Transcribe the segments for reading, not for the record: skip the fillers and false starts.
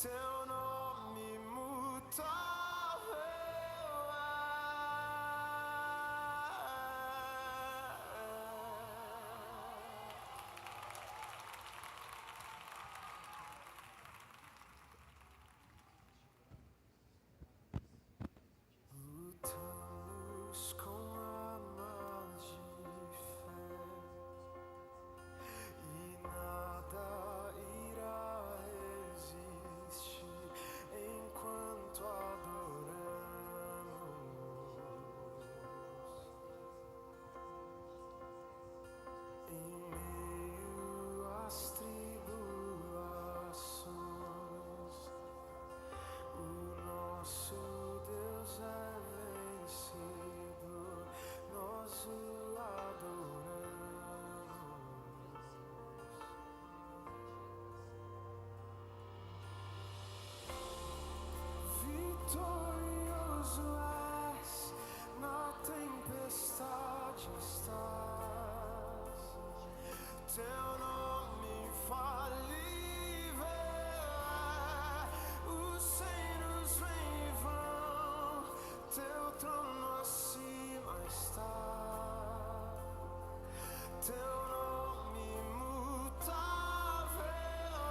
Teu nome imutável lutamos com armas de fé e nada irá resistir enquanto adoramos. Em meio às tribulações, o nosso Deus é vencedor, nós o adoramos. Vitorioso és, na tempestade estás. Teu nome infalível é, os reinos vêm e vão, teu trono acima está. Teu nome imutável é,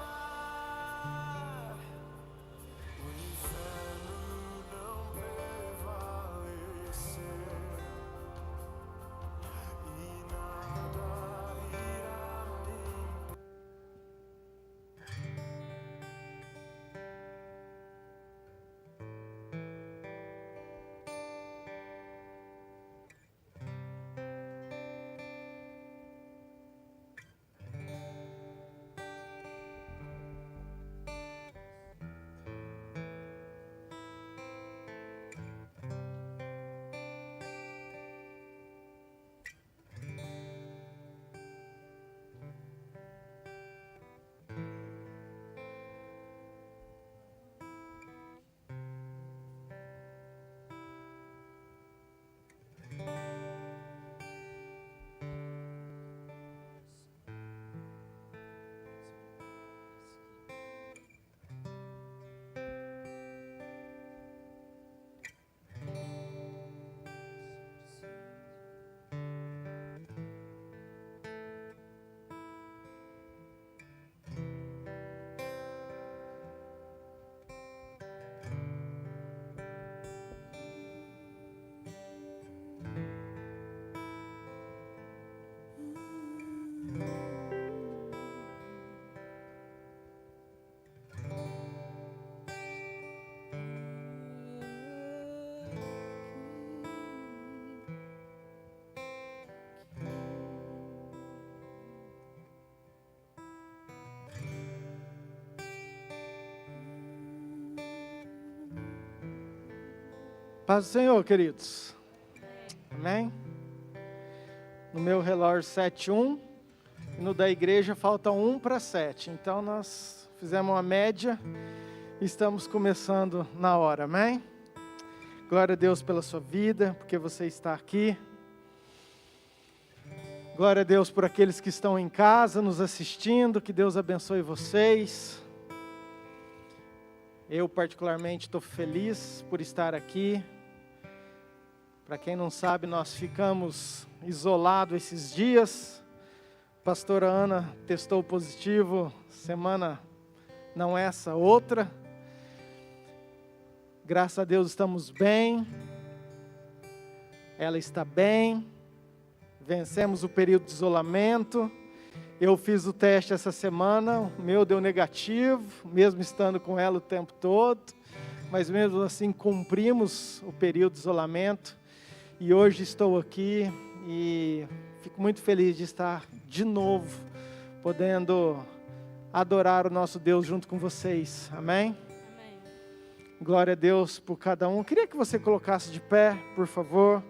o inferno não prevalecer e nada irá me Paz do Senhor, queridos. Amém? No meu relógio 7:01 e no da igreja falta 1 para 7. Então nós fizemos uma média e estamos começando na hora. Amém? Glória a Deus pela sua vida, porque você está aqui. Glória a Deus por aqueles que estão em casa nos assistindo. Que Deus abençoe vocês. Eu particularmente estou feliz por estar aqui. Para quem não sabe, nós ficamos isolados esses dias. Pastora Ana testou positivo semana, não essa, outra. Graças a Deus estamos bem. Ela está bem. Vencemos o período de isolamento. Eu fiz o teste essa semana, o meu deu negativo, mesmo estando com ela o tempo todo. Mas mesmo assim cumprimos o período de isolamento. E hoje estou aqui e fico muito feliz de estar de novo, podendo adorar o nosso Deus junto com vocês. Amém? Amém. Glória a Deus por cada um. Queria que você colocasse de pé, por favor.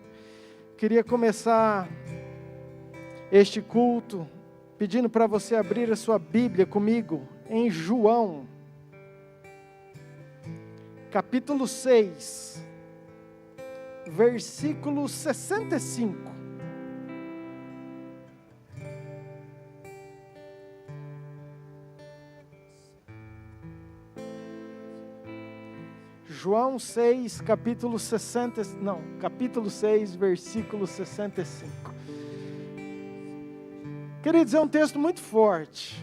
Queria começar este culto pedindo para você abrir a sua Bíblia comigo em João, capítulo 6, versículo 65. João 6, capítulo 6, versículo 65. Queridos, é um texto muito forte.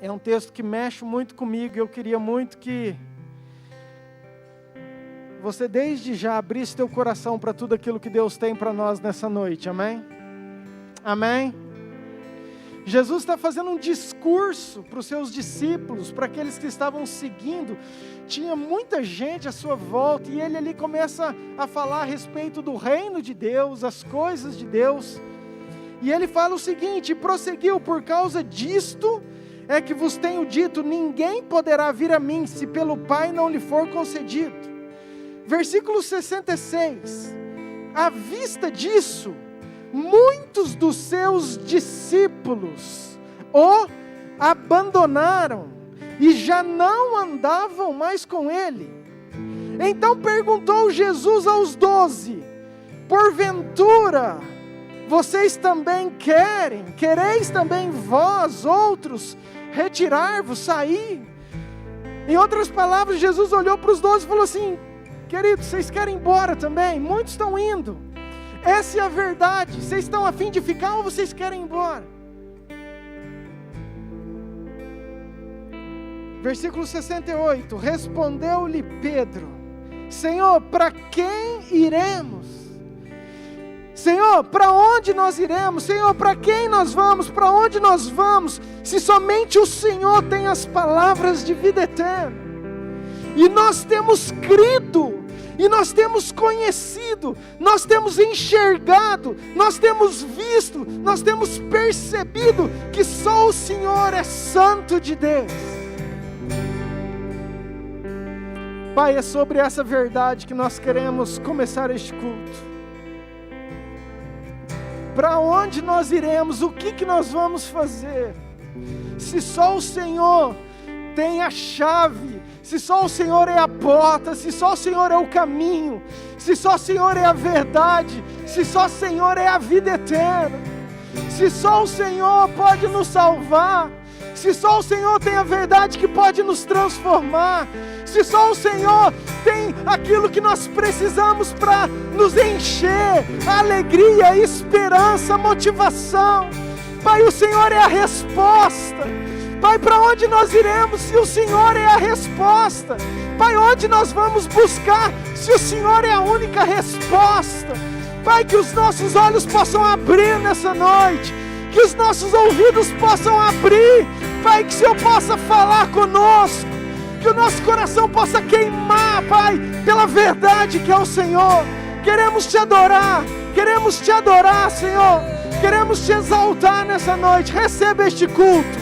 É um texto que mexe muito comigo. Eu queria muito que você desde já abrisse teu coração para tudo aquilo que Deus tem para nós nessa noite. Amém? Amém? Jesus está fazendo um discurso para os seus discípulos, para aqueles que estavam seguindo. Tinha muita gente à sua volta e ele ali começa a falar a respeito do reino de Deus, as coisas de Deus. E ele fala o seguinte: prosseguiu, por causa disto é que vos tenho dito, ninguém poderá vir a mim se pelo Pai não lhe for concedido. Versículo 66, à vista disso, muitos dos seus discípulos o abandonaram e já não andavam mais com ele. Então perguntou Jesus aos 12, porventura vocês também quereis também vós outros retirar-vos, sair? Em outras palavras, Jesus olhou para os 12 e falou assim: queridos, vocês querem ir embora também? Muitos estão indo. Essa é a verdade. Vocês estão a fim de ficar ou vocês querem ir embora? Versículo 68. Respondeu-lhe Pedro: Senhor, para quem iremos? Senhor, para onde nós iremos? Senhor, para quem nós vamos? Para onde nós vamos? Se somente o Senhor tem as palavras de vida eterna. E nós temos crido, e nós temos conhecido, nós temos enxergado, nós temos visto, nós temos percebido que só o Senhor é Santo de Deus. Pai, é sobre essa verdade que nós queremos começar este culto. Para onde nós iremos? O que nós vamos fazer? Se só o Senhor tem a chave, se só o Senhor é a porta, se só o Senhor é o caminho, se só o Senhor é a verdade, se só o Senhor é a vida eterna, se só o Senhor pode nos salvar, se só o Senhor tem a verdade que pode nos transformar, se só o Senhor tem aquilo que nós precisamos para nos encher, alegria, esperança, motivação. Pai, o Senhor é a resposta. Pai, para onde nós iremos se o Senhor é a resposta? Pai, onde nós vamos buscar se o Senhor é a única resposta? Pai, que os nossos olhos possam abrir nessa noite, que os nossos ouvidos possam abrir. Pai, que o Senhor possa falar conosco, que o nosso coração possa queimar, Pai, pela verdade que é o Senhor. Queremos te adorar, Senhor, queremos te exaltar nessa noite. Receba este culto,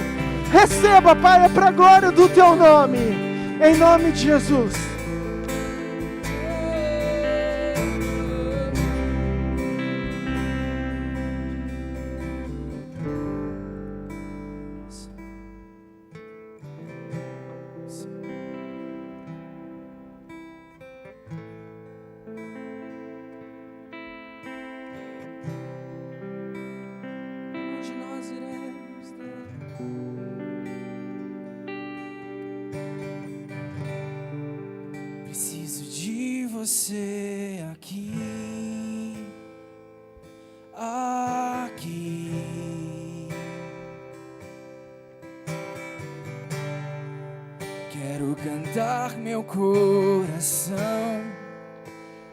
receba, Pai, é para a glória do teu nome, em nome de Jesus. Você aqui, quero cantar meu coração,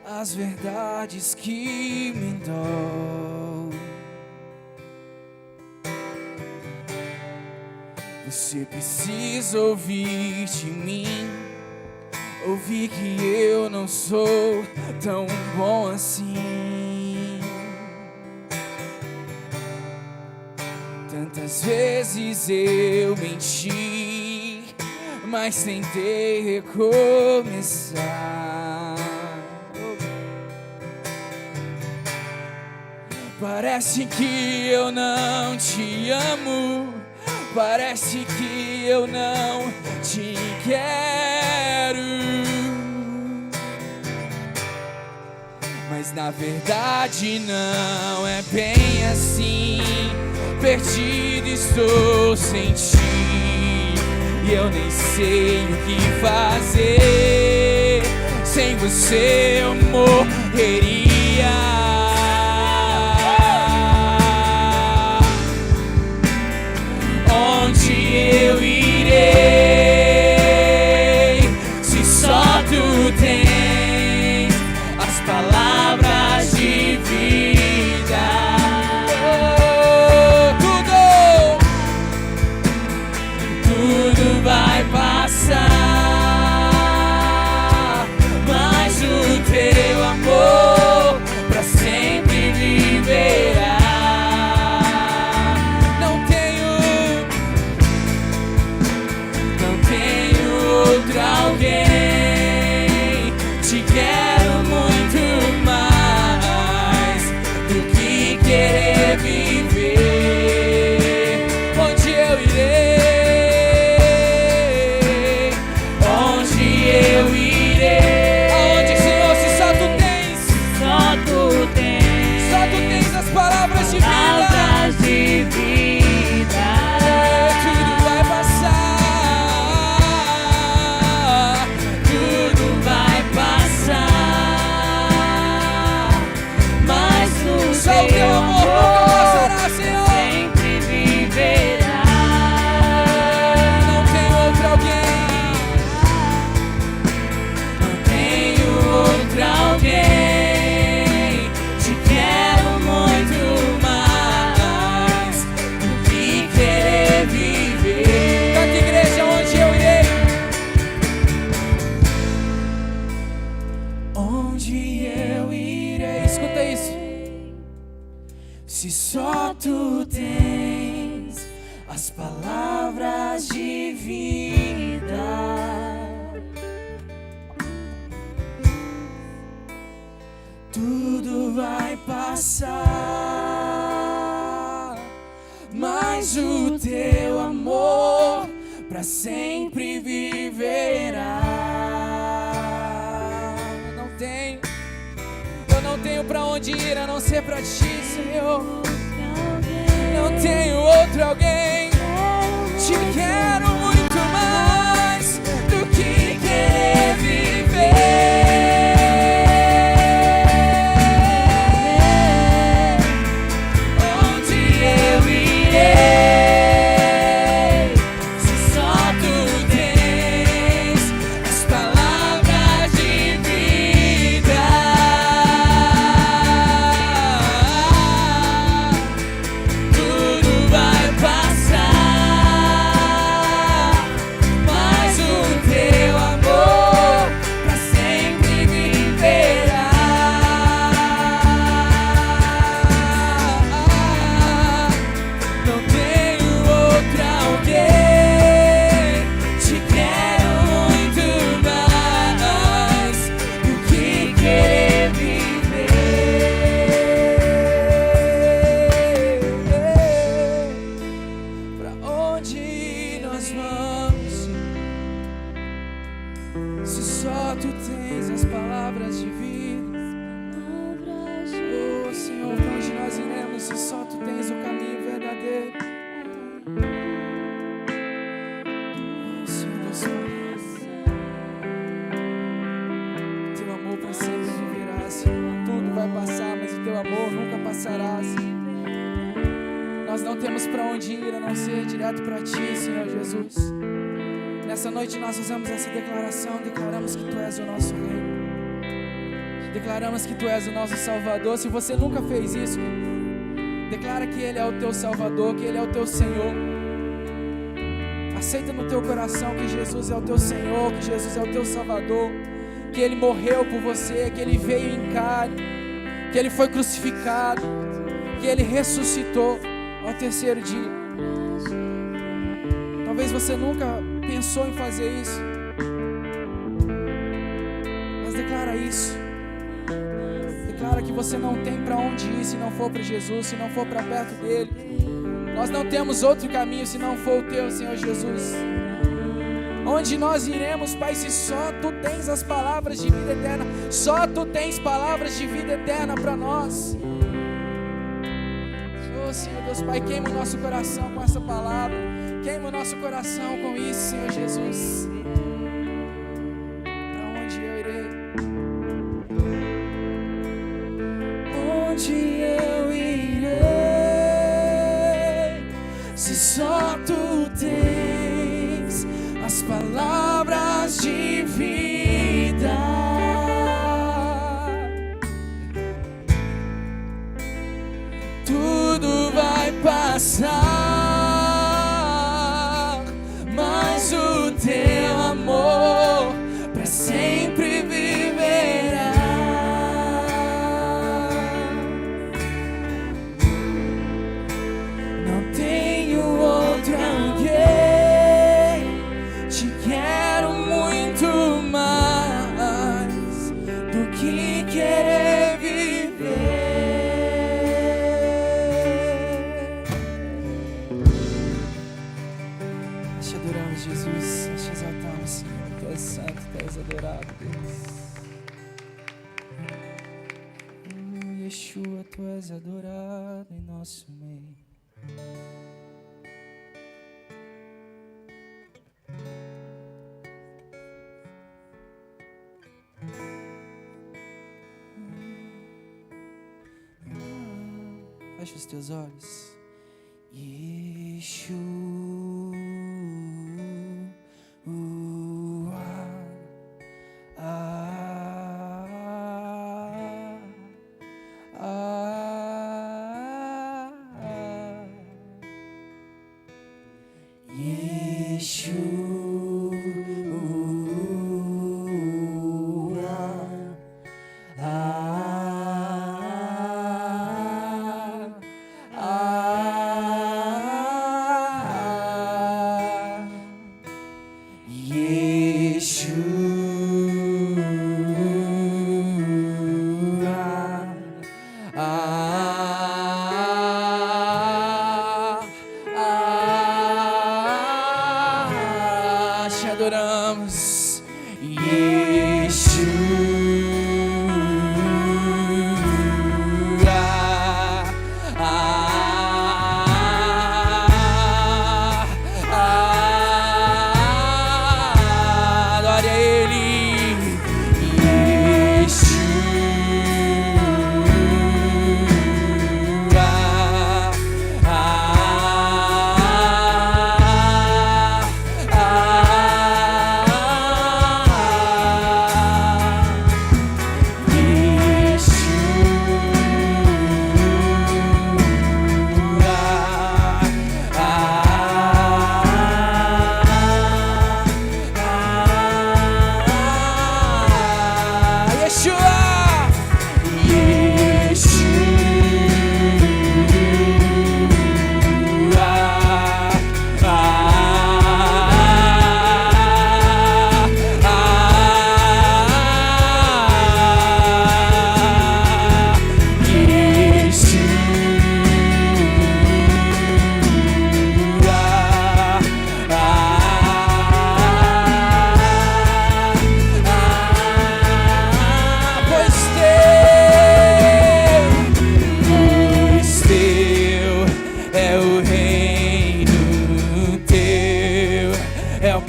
as verdades que me dão. Você precisa ouvir de mim, ouvir que eu não sou tão bom assim. Tantas vezes eu menti, mas tentei recomeçar. Parece que eu não te amo, parece que eu não te quero, mas na verdade não é bem assim. Perdido estou sem ti, e eu nem sei o que fazer. sem você eu morreria. Onde eu irei, se só tu tens as palavras de vida? Tudo vai passar, mas o teu amor pra sempre viverá. Não tenho outro alguém. Te quero muito mais do que querer viver. Onde eu irei? Onde eu irei? Aonde, Senhor, se só tu tens? Só tu tens as palavras de vida. Tudo vai passar, tudo vai passar, mas só o teu amor nunca passará, Senhor. Sempre viverá. Não tenho outro alguém. Não tenho outro alguém. Te quero muito mais do que querer viver. Canta, igreja, onde eu irei? Onde eu irei? Escuta isso. Se só tu tens as palavras de vida, tudo vai passar, mas o teu amor pra sempre viverá. Eu não tenho pra onde ir a não ser pra ti, Senhor. Não tenho outro alguém. Te quero muito mais do que querer viver. Onde eu irei, se só tu tens as palavras de vida? Tudo vai passar, mas o teu amor pra sempre viverá. Não tenho outro alguém. Te quero muito mais do que querer viver. Pra onde nós vamos, se só tu tens as palavras de vida? Oh, Senhor, pra onde nós iremos, se só tu tens o caminho verdadeiro? Oh, Senhor Deus Pai, teu amor pra sempre viverá, Senhor. Tudo vai passar, mas o teu amor nunca passará, Senhor. Nós não temos pra onde ir a não ser direto pra ti, Senhor Jesus. Nessa noite nós fazemos essa declaração, declaramos que tu és o nosso Rei, declaramos que tu és o nosso Salvador. Se você nunca fez isso, declara que Ele é o teu Salvador, que Ele é o teu Senhor. Aceita no teu coração que Jesus é o teu Senhor, que Jesus é o teu Salvador, que Ele morreu por você, que Ele veio em carne, que Ele foi crucificado, que Ele ressuscitou ao terceiro dia. Talvez você nunca pensou em fazer isso, mas declara isso. Declara que você não tem para onde ir se não for para Jesus, se não for para perto dele. Nós não temos outro caminho se não for o teu, Senhor Jesus. Onde nós iremos, Pai, se só tu tens as palavras de vida eterna? Só tu tens palavras de vida eterna para nós. Oh, Senhor Deus Pai, queima o nosso coração com essa palavra. Queima o nosso coração com isso, Senhor Jesus. Para onde eu irei? as palavras de vida. Tudo vai passar, mas o teu amor para sempre viverá. Não tenho outro alguém, te quero muito mais do que querer viver. Nós te adoramos, Jesus, nós te exaltamos, Senhor. Tu és santo, tu és adorado, Deus. Yeshua, tu és adorado em nosso meio. Fecha os teus olhos. Yeshua, te adoramos, Yeshua. Adore a Ele,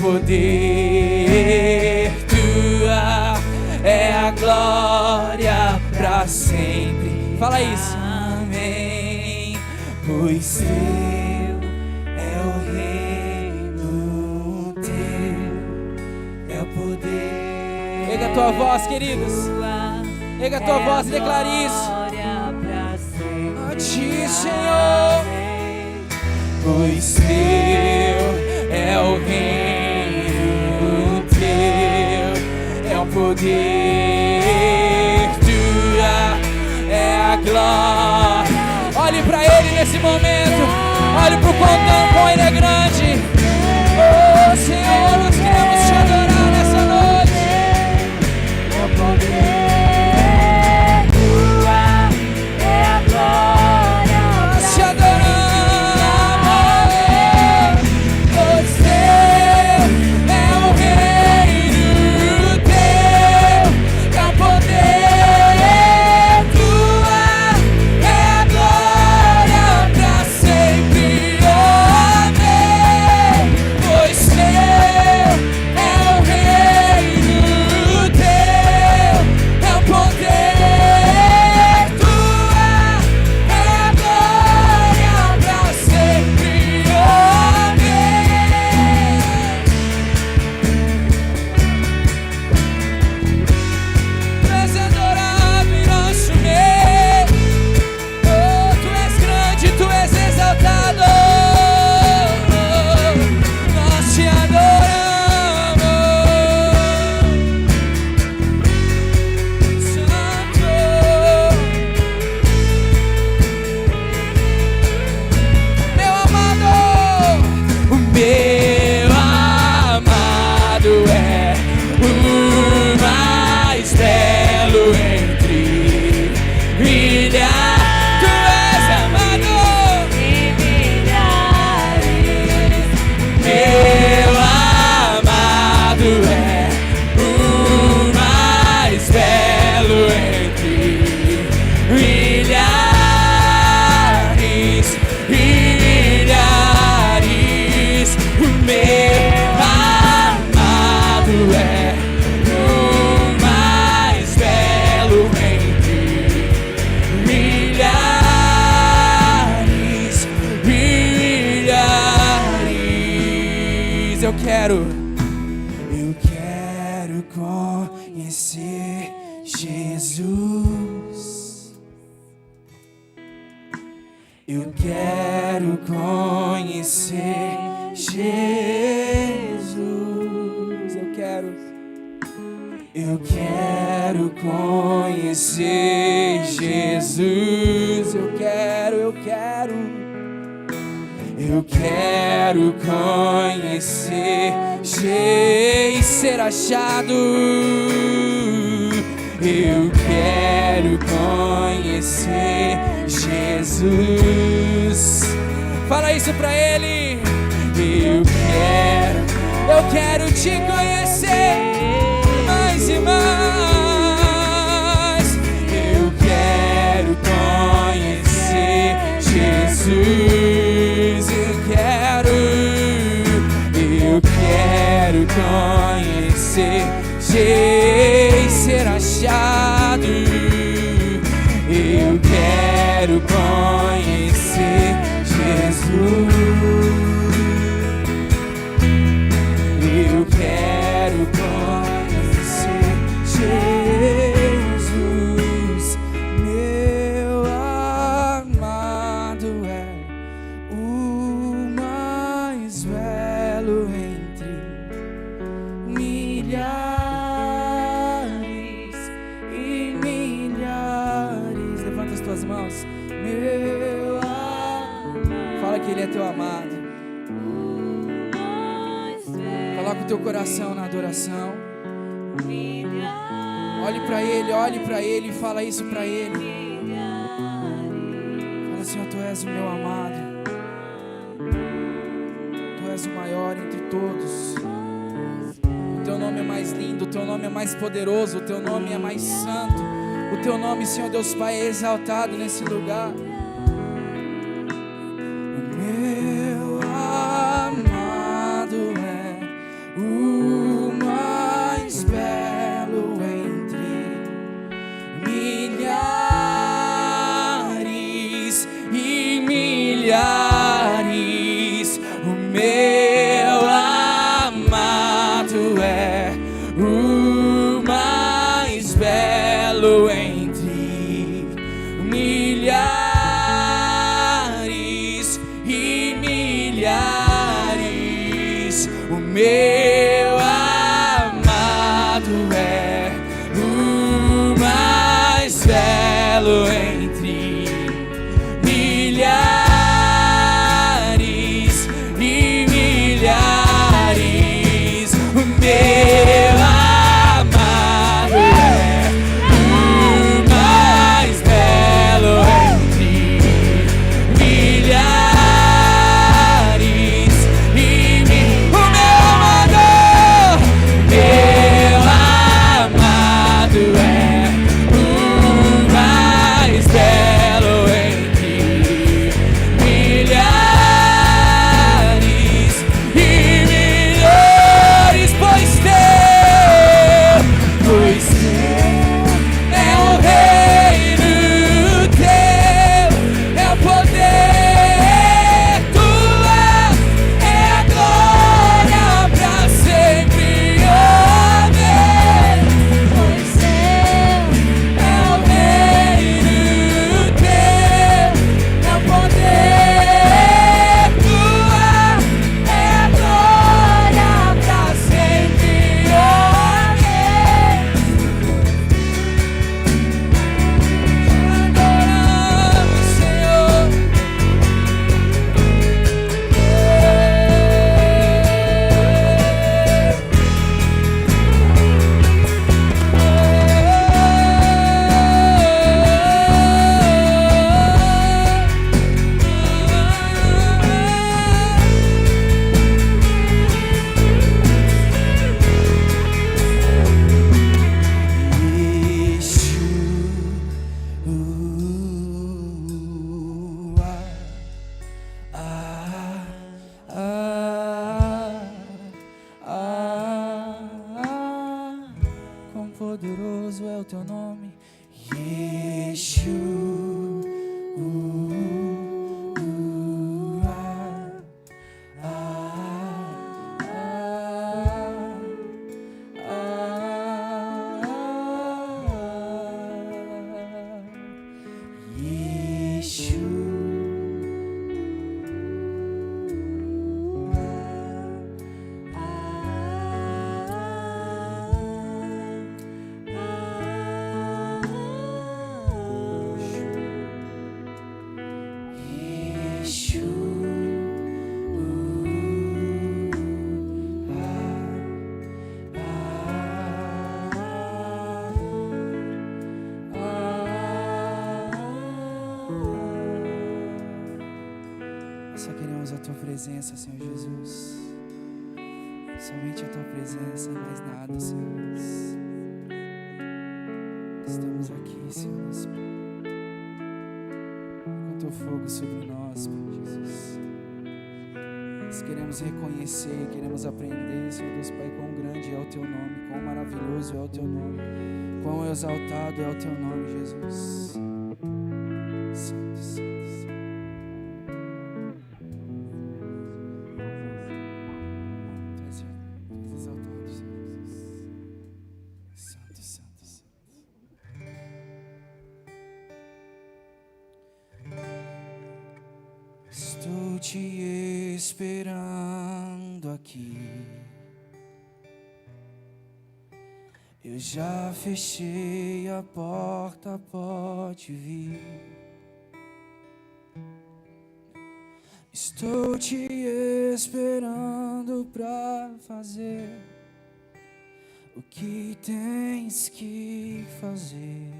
poder, tua é a glória pra sempre. Fala isso. Amém. Pois teu é o reino, teu é o poder. Erga a tua voz, queridos. Erga a tua voz e declare isso. A ti, Senhor. Pois teu é o reino, teu é o poder, tua é a glória. Olhe para Ele nesse momento, olhe para o quão Ele é grande. Oh Senhor, nós queremos te adorar nessa noite. É o poder, tua é a glória. Nós te adoramos. Amém. eu quero conhecer Jesus. Eu quero conhecer Jesus. Eu quero conhecer Jesus. Eu quero conhecer e ser achado. Eu quero conhecer Jesus. Fala isso pra ele. Eu quero te conhecer mais e mais. Eu quero conhecer Jesus. Eu quero conhecer e ser achado. Eu quero conhecer Jesus. Eu quero conhecer Jesus. Meu amado é o mais belo entre milhares e milhares. Levanta as tuas mãos. Meu amado. Fala que ele é teu amado. Coloca o teu coração na adoração. Olhe para ele e fala isso para ele. Fala assim: ó, tu és o meu amado. Tu és o maior entre todos. O teu nome é mais lindo, o teu nome é mais poderoso, o teu nome é mais santo. O teu nome, Senhor Deus Pai, é exaltado nesse lugar. Meu amado é o mais belo entre milhares e milhares. O meu amado é o mais belo entre milhares e milhares. O meu amado é o mais belo entre milhares e milhares. O meu amado é o mais belo entre milhares e milhares. O meu amado é o mais belo entre milhares e milhares. Pois teu é o reino, teu é o poder, tua é a glória pra sempre. Amém. Pois teu é o reino, teu é o poder, tua é a glória pra sempre. Amém. Adoramos, Senhor. Quão poderoso é o teu nome, Yeshua. presença, Senhor Jesus. Somente a tua presença e mais nada, Senhor Deus. Estamos aqui, Senhor Deus, com o teu fogo sobre nós, Pai Jesus. Nós queremos reconhecer, queremos aprender, Senhor Deus, Pai, quão grande é o teu nome, quão maravilhoso é o teu nome, quão exaltado é o teu nome, Jesus. Santo, santo. Estou te esperando aqui. Eu já fechei a porta, pode vir. Estou te esperando pra fazer o que tens que fazer.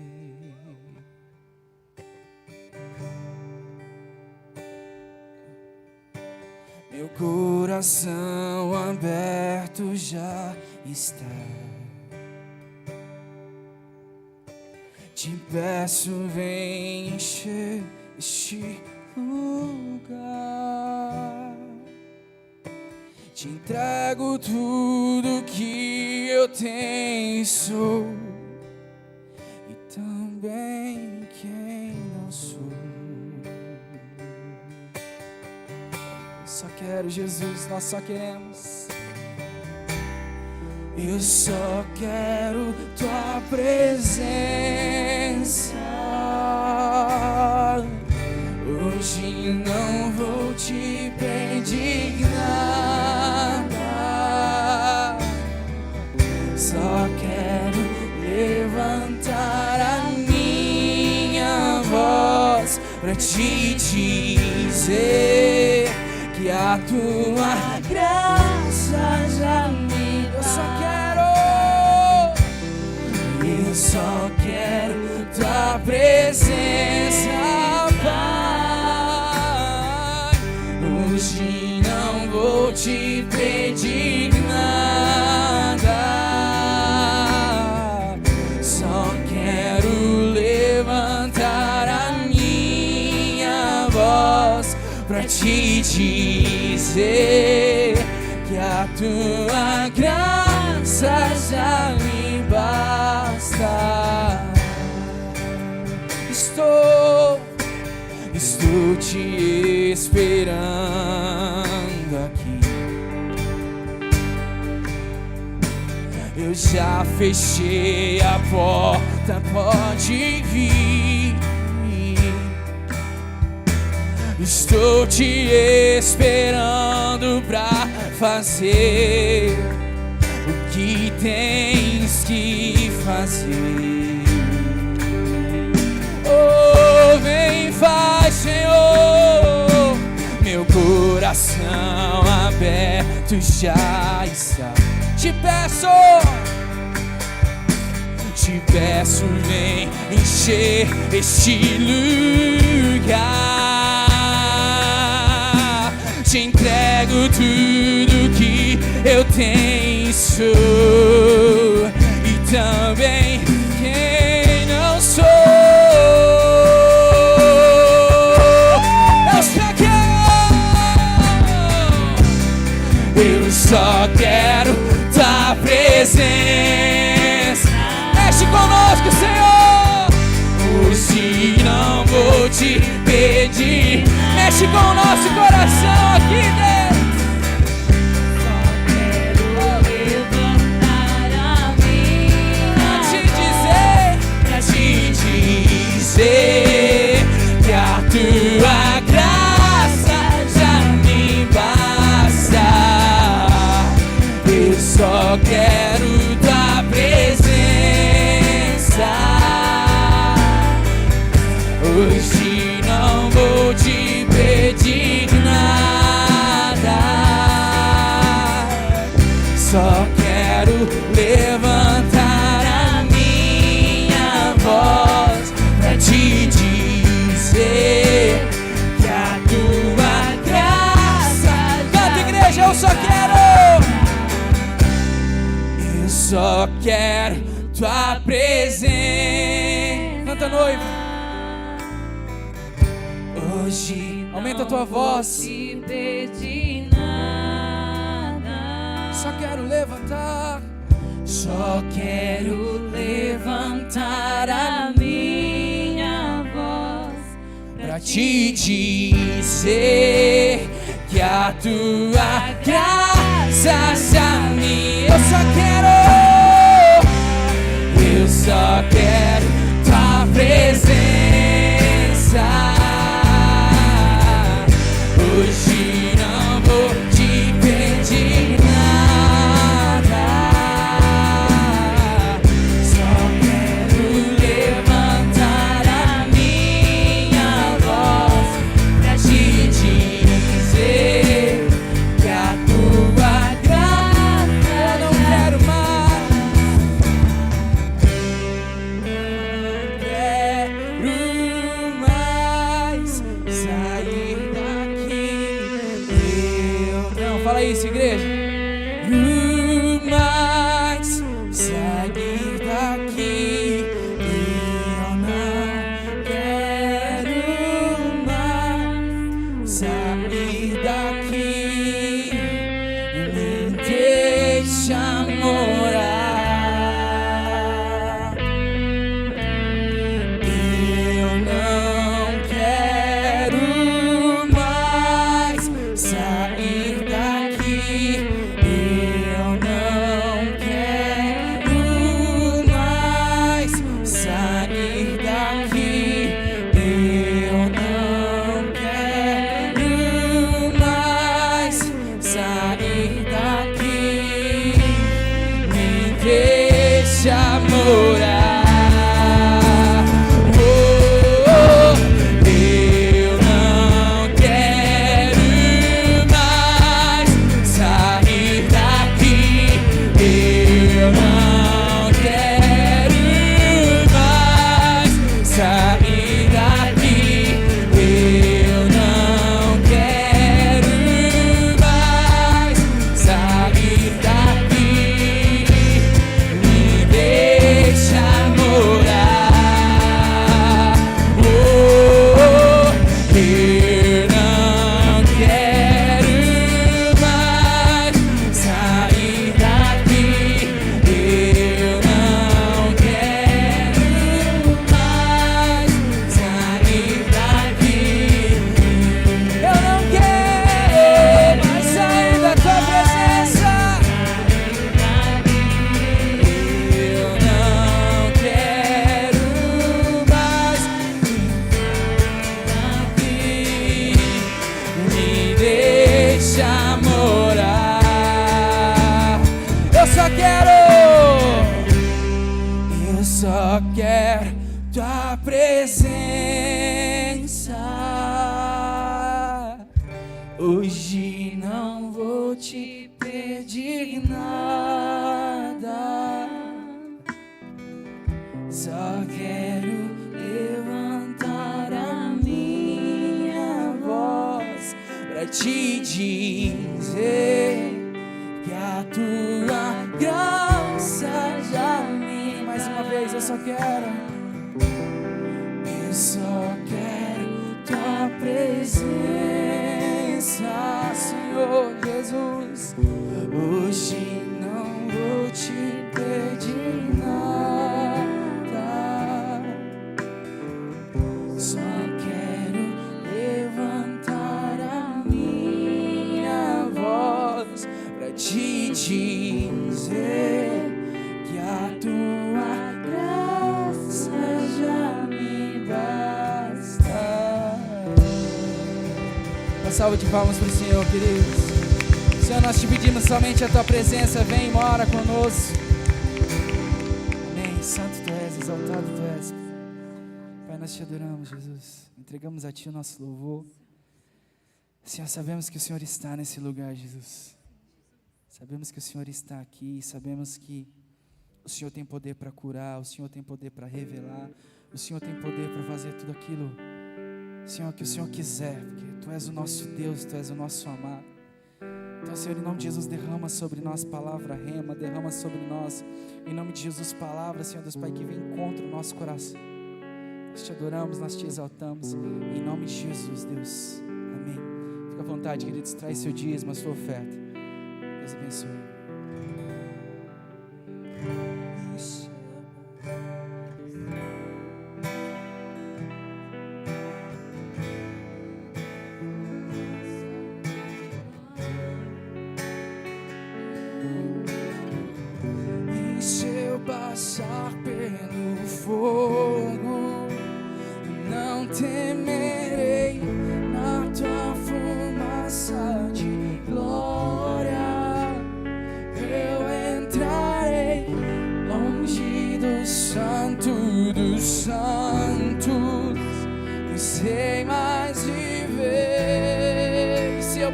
Meu coração aberto já está. Te peço, vem encher este lugar. Te entrego tudo que eu tenho e sou, e também quem não sou. Só quero, Jesus, nós só queremos. Eu só quero tua presença. Hoje não vou te pedir nada. Só quero levantar a minha voz pra te dizer que a tua graça já me deu. Eu só quero tua presença, Pai. Hoje não vou te pedir nada. Só quero levantar a minha voz pra te dizer que a tua graça já me basta. Estou te esperando aqui. Eu já fechei a porta, pode vir. Estou te esperando pra fazer o que tens que fazer. Oh, vem, faz, Senhor. Meu coração aberto já está. Te peço, vem encher este lugar. Te entrego tudo que eu tenho e sou, e também quem não sou. Eu só quero tua presença. Mexe conosco, Senhor. Hoje não vou te pedir. Mexe com o nosso coração aqui, Deus. Só quero levantar a minha pra te dizer que a tua graça já me basta. Eu só quero tua presença. Hoje não vou te pedir nada. Só quero levantar a minha voz pra te dizer que a tua graça só quero tua presença. Canta, noiva. Hoje aumenta a tua voz. Não te pedi nada. Só quero levantar. Só quero levantar a minha voz Pra te dizer que a tua graça se a mim. Eu só quero tua presença. Hoje não vou te pedir nada. Só quero levantar a minha voz pra te dizer que a tua graça eu não quero mais. Sair daqui. Eu não. Fala isso, igreja. Mais sair daqui. Eu não quero mais sair daqui. Me deixa morar. Eu não quero mais sair daqui. Eu não quero mais sair daqui. Eu não quero mais sair daqui. Me deixa morar. Eu não quero mais sair daqui. Eu não quero mais sair daqui. Eu não quero mais sair daqui. Me deixa morar. Eu não quero mais sair daqui. Eu não quero mais sair daqui. Eu não quero mais sair da tua presença. Eu não quero mais daqui. Me deixa morar. Eu só quero tua presença. Hoje não vou te pedir nada. Só quero levantar a minha voz pra te dizer que a tua graça já me. Mais uma vez, eu só quero tua presença, Senhor Jesus. Hoje não vou te pedir nada. Só quero levantar a minha voz pra te dizer que a tua graça já me basta. Uma salva de palmas para o Senhor, queridos. Senhor, nós te pedimos somente a tua presença. Vem e mora conosco. Amém. Santo tu és, exaltado tu és. Pai, nós te adoramos, Jesus. Entregamos a ti o nosso louvor. Senhor, sabemos que o Senhor está nesse lugar, Jesus. Sabemos que o Senhor está aqui. Sabemos que o Senhor tem poder para curar. O Senhor tem poder para revelar. O Senhor tem poder para fazer tudo aquilo, Senhor, que o Senhor quiser. Porque tu és o nosso Deus, tu és o nosso amado. Então, Senhor, em nome de Jesus, derrama sobre nós palavra rema, derrama sobre nós, em nome de Jesus, palavras, Senhor Deus Pai, que vem contra o nosso coração. Nós te adoramos, nós te exaltamos, em nome de Jesus, Deus. Amém. Fica à vontade, queridos, traz seu dízimo, a sua oferta. Deus abençoe. Passar pelo fogo, não temerei, na tua fumaça de glória eu entrarei, longe do santo dos santos, não sei mais viver. Se eu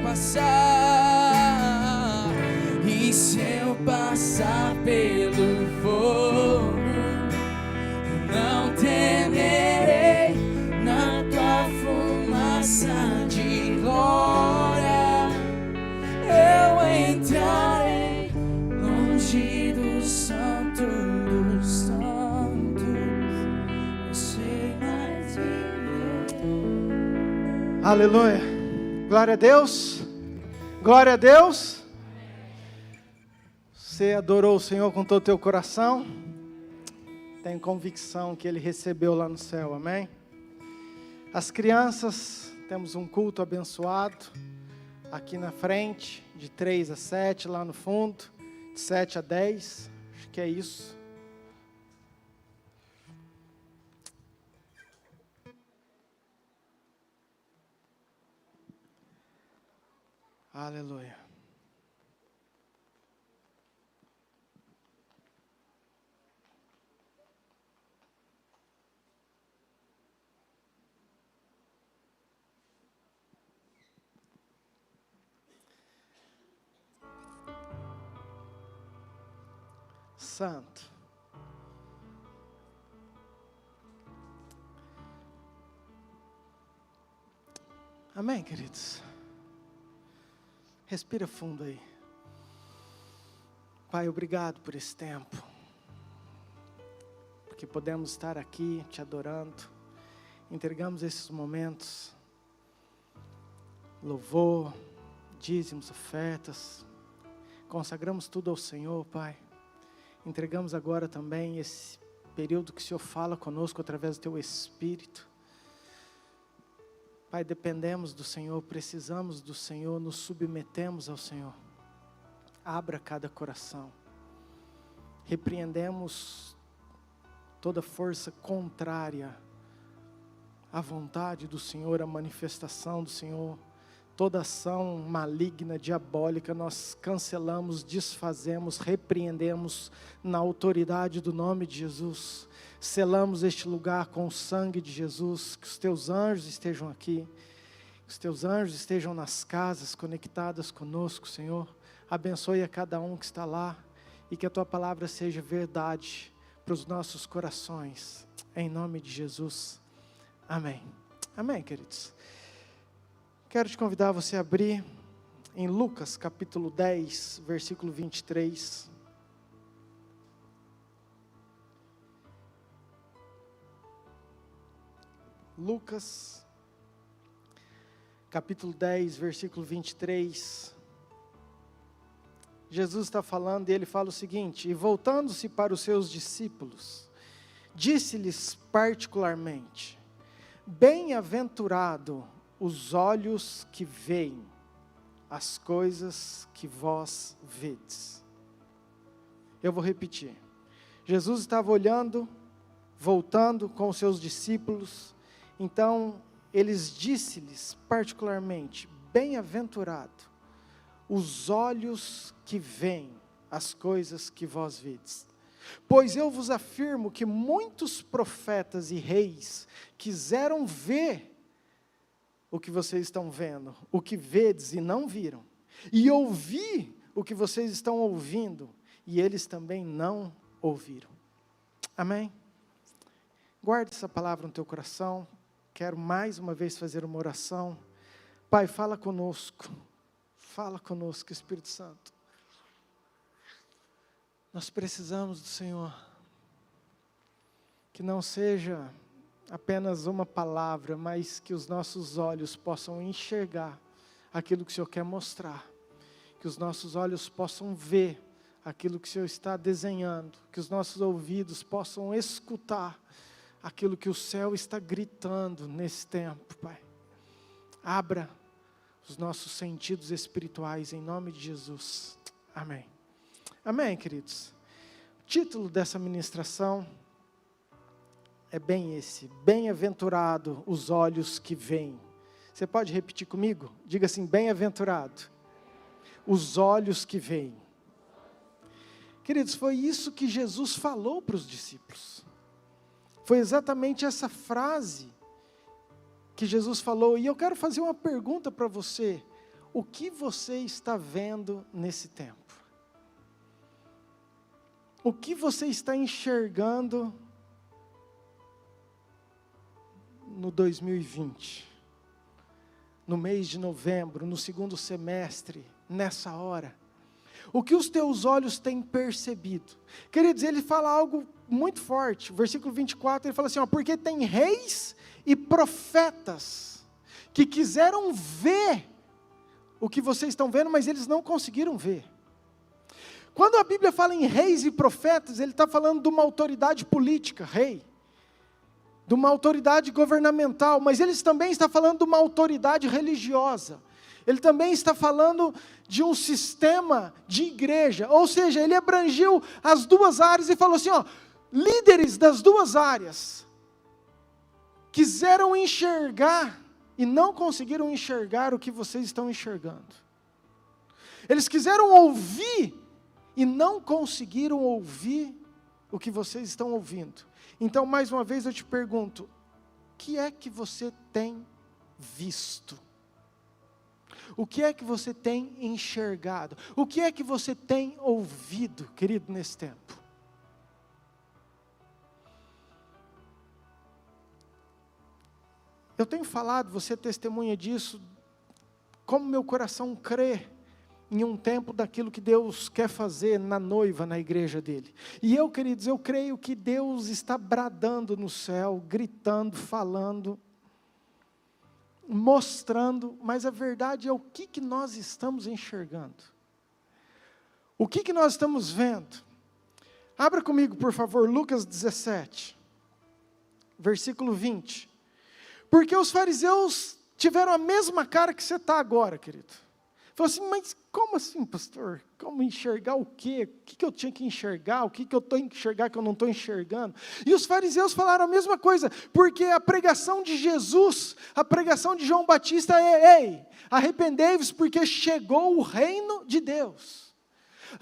passar pelo fogo, não temerei, na tua fumaça de glória eu entrarei, longe do santo dos santos, não sei mais viver. Aleluia. Glória a Deus. Glória a Deus. Você adorou o Senhor com todo o teu coração? Tenho convicção que Ele recebeu lá no céu, amém? As crianças, temos um culto abençoado aqui na frente, de 3 a 7, lá no fundo, de 7 a 10, acho que é isso. Aleluia. Santo. Amém, queridos? Respira fundo aí. Pai, obrigado por esse tempo, porque podemos estar aqui te adorando, entregamos esses momentos, louvor, dízimos, ofertas, consagramos tudo ao Senhor, Pai. Entregamos agora também esse período que o Senhor fala conosco através do Teu Espírito. Pai, dependemos do Senhor, precisamos do Senhor, nos submetemos ao Senhor. Abra cada coração. Repreendemos toda força contrária à vontade do Senhor, à manifestação do Senhor. Toda ação maligna, diabólica, nós cancelamos, desfazemos, repreendemos na autoridade do nome de Jesus. Selamos este lugar com o sangue de Jesus, que os teus anjos estejam aqui, que os teus anjos estejam nas casas conectadas conosco, Senhor. Abençoe a cada um que está lá e que a tua palavra seja verdade para os nossos corações, em nome de Jesus. Amém. Amém, queridos. Quero te convidar a você a abrir em Lucas capítulo 10, versículo 23. Lucas capítulo 10, versículo 23. Jesus está falando e ele fala o seguinte: e voltando-se para os seus discípulos, disse-lhes particularmente: bem-aventurado os olhos que veem as coisas que vós vedes. Eu vou repetir. Jesus estava olhando, voltando com os seus discípulos, então eles disse-lhes particularmente: bem-aventurado os olhos que veem as coisas que vós vedes. Pois eu vos afirmo que muitos profetas e reis quiseram ver o que vocês estão vendo, o que vedes e não viram, e ouvir o que vocês estão ouvindo, e eles também não ouviram. Amém? Guarde essa palavra no teu coração. Quero mais uma vez fazer uma oração. Pai, fala conosco, Fala conosco, Espírito Santo. Nós precisamos do Senhor. Que não seja apenas uma palavra, mas que os nossos olhos possam enxergar aquilo que o Senhor quer mostrar. Que os nossos olhos possam ver aquilo que o Senhor está desenhando. Que os nossos ouvidos possam escutar aquilo que o céu está gritando nesse tempo, Pai. Abra os nossos sentidos espirituais em nome de Jesus. Amém. Amém, queridos. O título dessa ministração é bem esse: bem-aventurado os olhos que veem. Você pode repetir comigo? Diga assim: bem-aventurado os olhos que veem. Queridos, foi isso que Jesus falou para os discípulos. Foi exatamente essa frase que Jesus falou. E eu quero fazer uma pergunta para você: o que você está vendo nesse tempo? O que você está enxergando no 2020? No mês de novembro, no segundo semestre, nessa hora? O que os teus olhos têm percebido? Queridos, ele fala algo muito forte. O versículo 24, ele fala assim, porque tem reis e profetas que quiseram ver o que vocês estão vendo, mas eles não conseguiram ver. Quando a Bíblia fala em reis e profetas, ele está falando de uma autoridade política, rei, de uma autoridade governamental, mas ele também está falando de uma autoridade religiosa. Ele também está falando de um sistema de igreja, ou seja, ele abrangiu as duas áreas e falou assim, líderes das duas áreas quiseram enxergar e não conseguiram enxergar o que vocês estão enxergando. Eles quiseram ouvir e não conseguiram ouvir o que vocês estão ouvindo. Então, mais uma vez eu te pergunto, o que é que você tem visto? O que é que você tem enxergado? O que é que você tem ouvido, querido, nesse tempo? Eu tenho falado, você é testemunha disso, como meu coração crê em um tempo daquilo que Deus quer fazer na noiva, na igreja dele. E eu, queridos, eu creio que Deus está bradando no céu, gritando, falando, mostrando, mas a verdade é o que nós estamos enxergando. O que nós estamos vendo? Abra comigo, por favor, Lucas 17, versículo 20. Porque os fariseus tiveram a mesma cara que você está agora, querido. Falou assim, mas como assim, pastor? Como enxergar o quê? O que eu tinha que enxergar? O que eu estou enxergar que eu não estou enxergando? E os fariseus falaram a mesma coisa, porque a pregação de Jesus, a pregação de João Batista é, ei, arrependei-vos porque chegou o reino de Deus.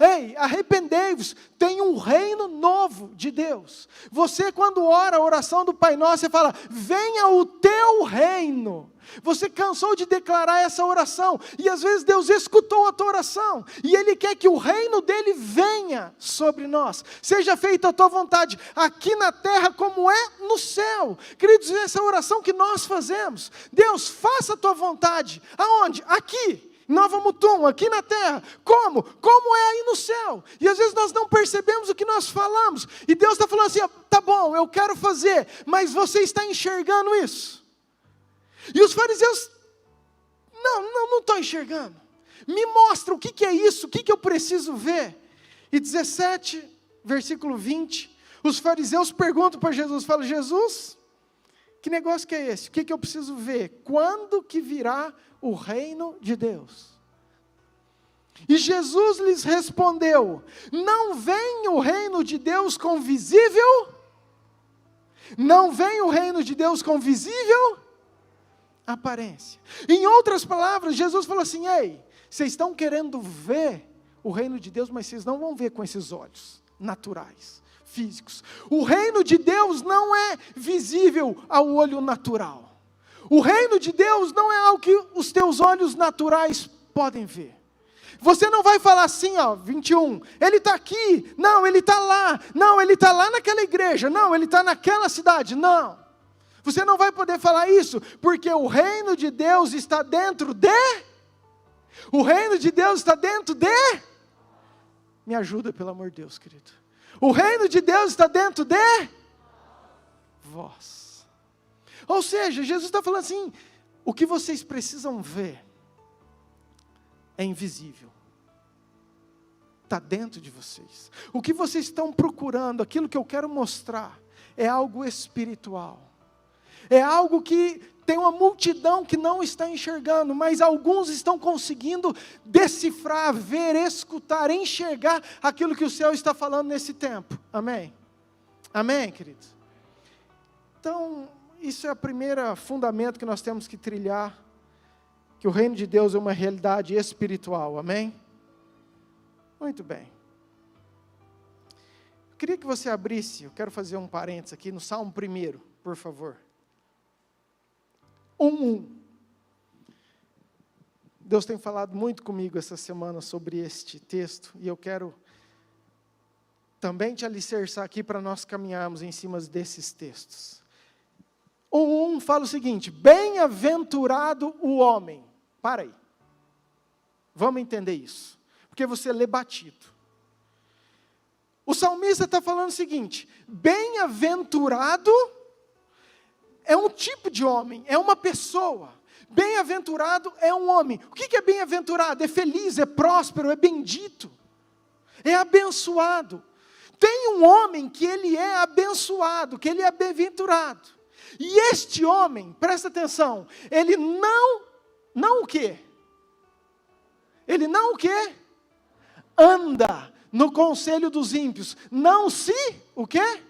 Ei, arrependei-vos, tem um reino novo de Deus. Você quando ora a oração do Pai Nosso, você fala, venha o teu reino. Você cansou de declarar essa oração, e às vezes Deus escutou a tua oração, e Ele quer que o reino dEle venha sobre nós. Seja feita a tua vontade, aqui na terra como é no céu. Queridos, essa é a oração que nós fazemos. Deus, faça a tua vontade. Aonde? Aqui. Nova Mutum, aqui na terra. Como? Como é aí no céu? E às vezes nós não percebemos o que nós falamos. E Deus está falando assim, tá bom, eu quero fazer, mas você está enxergando isso? E os fariseus, não estou enxergando. Me mostra o que é isso, o que eu preciso ver. E 17, versículo 20, os fariseus perguntam para Jesus, falam, Jesus, que negócio que é esse? O que eu preciso ver? Quando que virá o reino de Deus? E Jesus lhes respondeu, não vem o reino de Deus com visível? Não vem o reino de Deus com visível aparência. Em outras palavras, Jesus falou assim, ei, vocês estão querendo ver o reino de Deus, mas vocês não vão ver com esses olhos naturais, físicos. O reino de Deus não é visível ao olho natural. O reino de Deus não é algo que os teus olhos naturais podem ver. Você não vai falar assim, 21, ele está aqui, não, ele está lá, não, ele está lá naquela igreja, não, ele está naquela cidade, não. Você não vai poder falar isso, porque o reino de Deus está dentro de O reino de Deus está dentro de... Me ajuda, pelo amor de Deus, querido. O reino de Deus está dentro de... vós. Ou seja, Jesus está falando assim, o que vocês precisam ver é invisível. Está dentro de vocês. O que vocês estão procurando, aquilo que eu quero mostrar, é algo espiritual. É algo que tem uma multidão que não está enxergando, mas alguns estão conseguindo decifrar, ver, escutar, enxergar aquilo que o céu está falando nesse tempo. Amém? Amém, queridos? Então, isso é o primeiro fundamento que nós temos que trilhar, que o reino de Deus é uma realidade espiritual. Amém? Muito bem. Eu queria que você abrisse, eu quero fazer um parênteses aqui, no Salmo 1, por favor. 1:1. Deus tem falado muito comigo essa semana sobre este texto, e eu quero também te alicerçar aqui para nós caminharmos em cima desses textos. 1:1 fala o seguinte: bem-aventurado o homem. Para aí. Vamos entender isso, porque você lê batido. O salmista está falando o seguinte: bem-aventurado é um tipo de homem, é uma pessoa. Bem-aventurado é um homem. O que é bem-aventurado? É feliz, é próspero, é bendito, é abençoado. Tem um homem que ele é abençoado, que ele é bem-aventurado. E este homem, presta atenção, ele não o quê? Ele não o quê? Anda no conselho dos ímpios. Não se, o quê?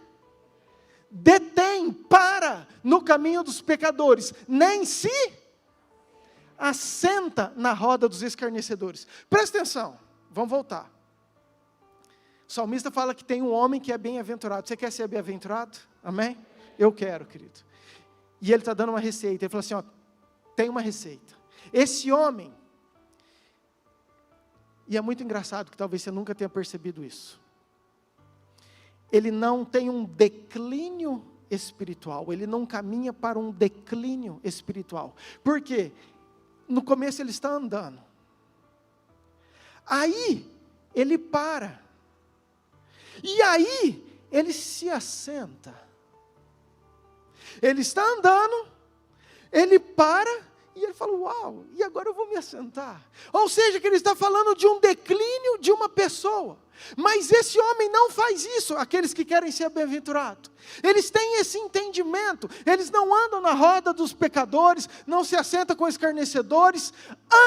Detém, para no caminho dos pecadores. Nem se assenta na roda dos escarnecedores. Presta atenção, vamos voltar. O salmista fala que tem um homem que é bem-aventurado. Você quer ser bem-aventurado? Amém? Eu quero, querido. E ele está dando uma receita. Ele falou assim, ó, tem uma receita. Esse homem, e é muito engraçado que talvez você nunca tenha percebido isso, ele não tem um declínio espiritual, ele não caminha para um declínio espiritual. Por quê? No começo ele está andando, aí ele para, e aí ele se assenta. Ele está andando, ele para, e ele fala, uau, e agora eu vou me assentar. Ou seja, que ele está falando de um declínio de uma pessoa. Mas esse homem não faz isso, aqueles que querem ser bem-aventurados. Eles têm esse entendimento, eles não andam na roda dos pecadores, não se assentam com escarnecedores.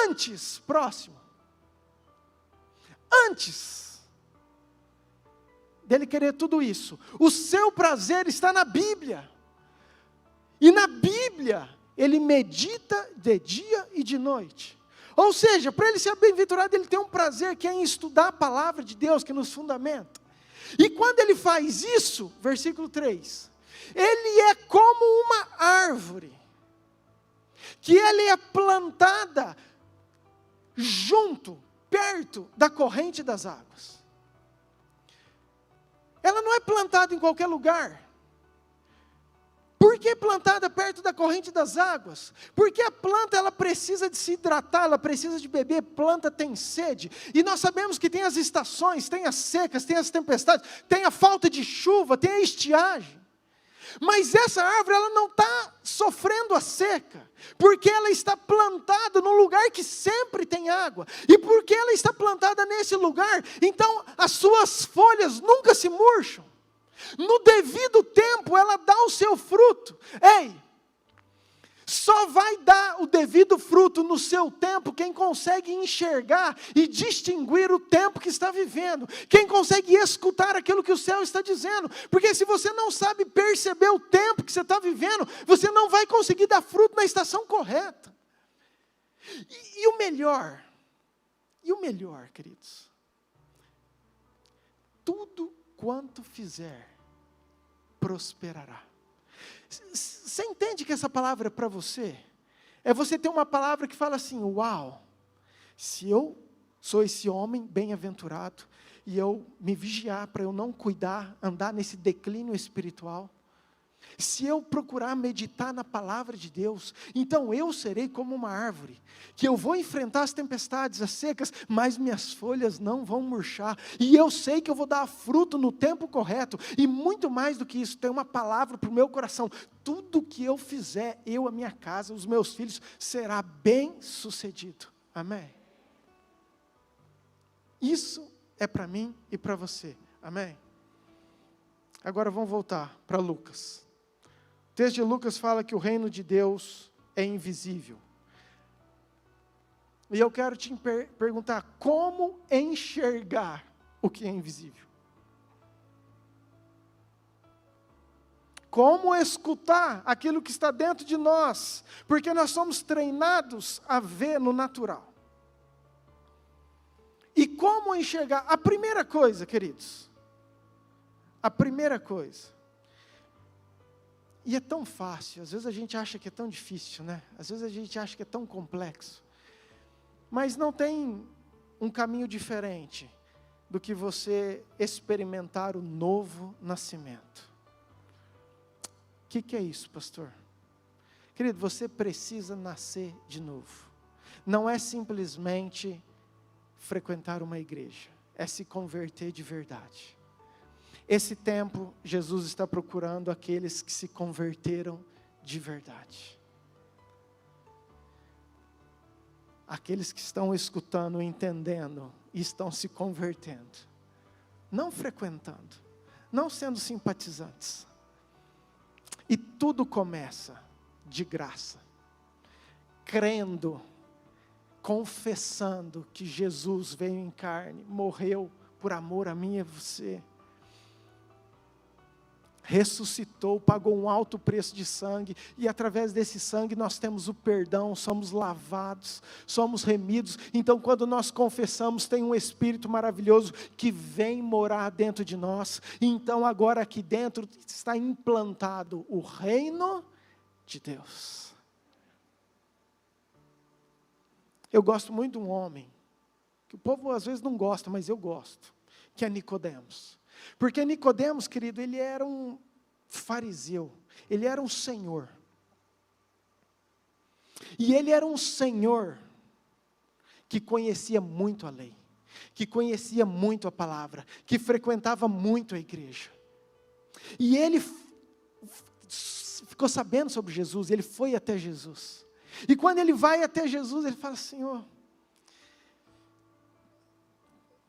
Antes, próximo, antes dele querer tudo isso, o seu prazer está na Bíblia. E na Bíblia, ele medita de dia e de noite. Ou seja, para ele ser bem-aventurado, ele tem um prazer que é em estudar a palavra de Deus, que nos fundamenta. E quando ele faz isso, versículo 3, ele é como uma árvore, que ela é plantada junto, perto da corrente das águas. Ela não é plantada em qualquer lugar. Por que plantada perto da corrente das águas? Porque a planta ela precisa de se hidratar, ela precisa de beber, planta tem sede. E nós sabemos que tem as estações, tem as secas, tem as tempestades, tem a falta de chuva, tem a estiagem. Mas essa árvore ela não está sofrendo a seca, porque ela está plantada num lugar que sempre tem água. E porque ela está plantada nesse lugar, então as suas folhas nunca se murcham. No devido tempo ela dá o seu fruto. Ei, só vai dar o devido fruto no seu tempo quem consegue enxergar e distinguir o tempo que está vivendo. Quem consegue escutar aquilo que o céu está dizendo. Porque se você não sabe perceber o tempo que você está vivendo, você não vai conseguir dar fruto na estação correta. E o melhor, queridos, tudo quanto fizer, prosperará. Você entende que essa palavra é para você? É você ter uma palavra que fala assim, uau, se eu sou esse homem bem-aventurado, e eu me vigiar para eu não cuidar, andar nesse declínio espiritual, Se eu procurar meditar na palavra de Deus, então eu serei como uma árvore, que eu vou enfrentar as tempestades, as secas, mas minhas folhas não vão murchar, e eu sei que eu vou dar fruto no tempo correto, e muito mais do que isso, tem uma palavra para o meu coração: tudo que eu fizer, eu, a minha casa, os meus filhos, será bem sucedido. Amém? Isso é para mim e para você. Amém? Agora vamos voltar para Lucas. O texto de Lucas fala que o reino de Deus é invisível. E eu quero te perguntar: como enxergar o que é invisível? Como escutar aquilo que está dentro de nós? Porque nós somos treinados a ver no natural. E como enxergar? A primeira coisa, queridos, a primeira coisa, e é tão fácil, às vezes a gente acha que é tão difícil, né? Às vezes a gente acha que é tão complexo. Mas não tem um caminho diferente do que você experimentar o novo nascimento. O que é isso, pastor? Querido, você precisa nascer de novo. Não é simplesmente frequentar uma igreja, é se converter de verdade. Esse tempo, Jesus está procurando aqueles que se converteram de verdade. Aqueles que estão escutando, entendendo e estão se convertendo. Não frequentando, não sendo simpatizantes. E tudo começa de graça. Crendo, confessando que Jesus veio em carne, morreu por amor a mim e a você. Ressuscitou, pagou um alto preço de sangue, e através desse sangue nós temos o perdão, somos lavados, somos remidos. Então quando nós confessamos, tem um Espírito maravilhoso que vem morar dentro de nós, e então agora aqui dentro está implantado o reino de Deus. Eu gosto muito de um homem, que o povo às vezes não gosta, mas eu gosto, que é Nicodemos. Porque Nicodemos, querido, ele era um fariseu, ele era um senhor. E ele era um senhor que conhecia muito a lei, que conhecia muito a palavra, que frequentava muito a igreja. E ele ficou sabendo sobre Jesus, ele foi até Jesus. E quando ele vai até Jesus, ele fala: Senhor,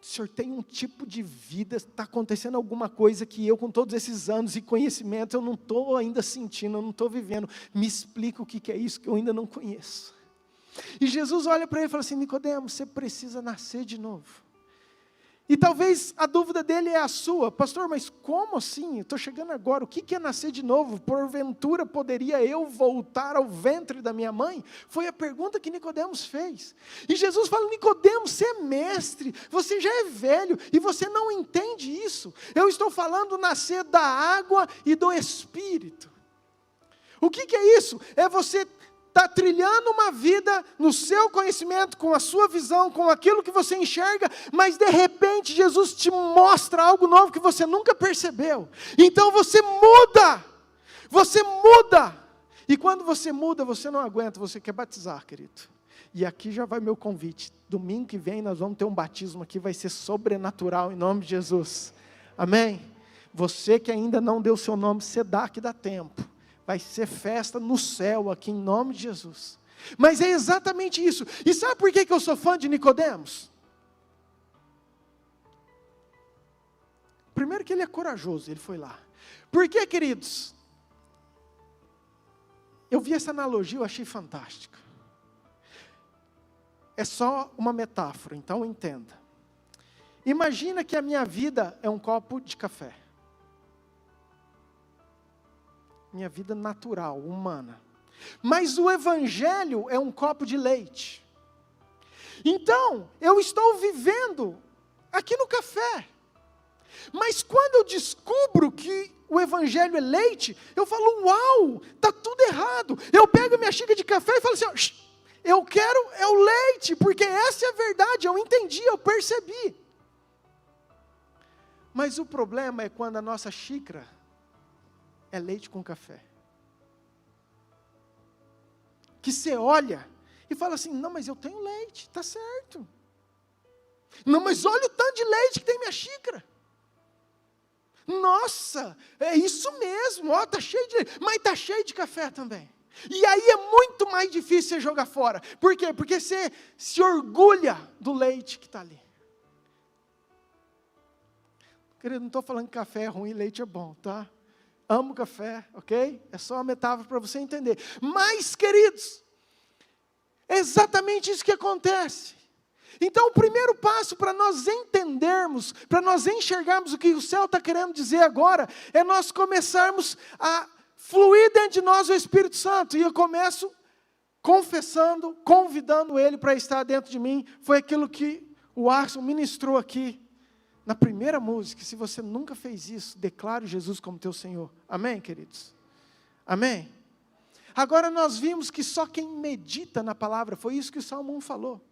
o Senhor tem um tipo de vida, está acontecendo alguma coisa que eu, com todos esses anos e conhecimento, eu não estou ainda sentindo, eu não estou vivendo. Me explica o que é isso que eu ainda não conheço. E Jesus olha para ele e fala assim: Nicodemos, você precisa nascer de novo. E talvez a dúvida dele é a sua: pastor, mas como assim? Eu estou chegando agora, o que é nascer de novo? Porventura poderia eu voltar ao ventre da minha mãe? Foi a pergunta que Nicodemos fez. E Jesus fala: Nicodemos, você é mestre, você já é velho, e você não entende isso. Eu estou falando nascer da água e do Espírito. O que é isso? É você está trilhando uma vida no seu conhecimento, com a sua visão, com aquilo que você enxerga, mas de repente Jesus te mostra algo novo que você nunca percebeu. Então você muda, e quando você muda, você não aguenta, você quer batizar, querido. E aqui já vai meu convite, domingo que vem nós vamos ter um batismo aqui, vai ser sobrenatural em nome de Jesus, amém? Você que ainda não deu seu nome, você dá que dá tempo. Vai ser festa no céu aqui em nome de Jesus. Mas é exatamente isso. E sabe por que eu sou fã de Nicodemos? Primeiro que ele é corajoso, ele foi lá. Por que, queridos? Eu vi essa analogia, eu achei fantástica. É só uma metáfora, então entenda. Imagina que a minha vida é um copo de café. Minha vida natural, humana. Mas o Evangelho é um copo de leite. Então, eu estou vivendo aqui no café. Mas quando eu descubro que o Evangelho é leite, eu falo: uau, está tudo errado. Eu pego minha xícara de café e falo assim: eu quero é o leite, porque essa é a verdade, eu entendi, eu percebi. Mas o problema é quando a nossa xícara é leite com café. Que você olha e fala assim, não, mas eu tenho leite, está certo. Não, mas olha o tanto de leite que tem minha xícara. Nossa, é isso mesmo, ó, tá cheio de leite, mas está cheio de café também. E aí é muito mais difícil você jogar fora. Por quê? Porque você se orgulha do leite que está ali. Querido, não estou falando que café é ruim e leite é bom, tá? Amo café, ok? É só uma metáfora para você entender. Mas, queridos, é exatamente isso que acontece. Então, o primeiro passo para nós entendermos, para nós enxergarmos o que o céu está querendo dizer agora, é nós começarmos a fluir dentro de nós o Espírito Santo. E eu começo confessando, convidando Ele para estar dentro de mim. Foi aquilo que o Arson ministrou aqui na primeira música. Se você nunca fez isso, declare Jesus como teu Senhor. Amém, queridos? Amém? Agora nós vimos que só quem medita na palavra, foi isso que o Salmo 1 falou.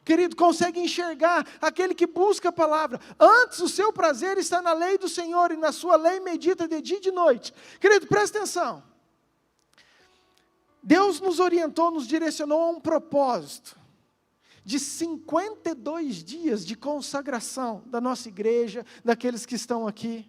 Querido, consegue enxergar aquele que busca a palavra. Antes o seu prazer está na lei do Senhor, e na sua lei medita de dia e de noite. Querido, presta atenção. Deus nos orientou, nos direcionou a um propósito de 52 dias de consagração da nossa igreja, daqueles que estão aqui,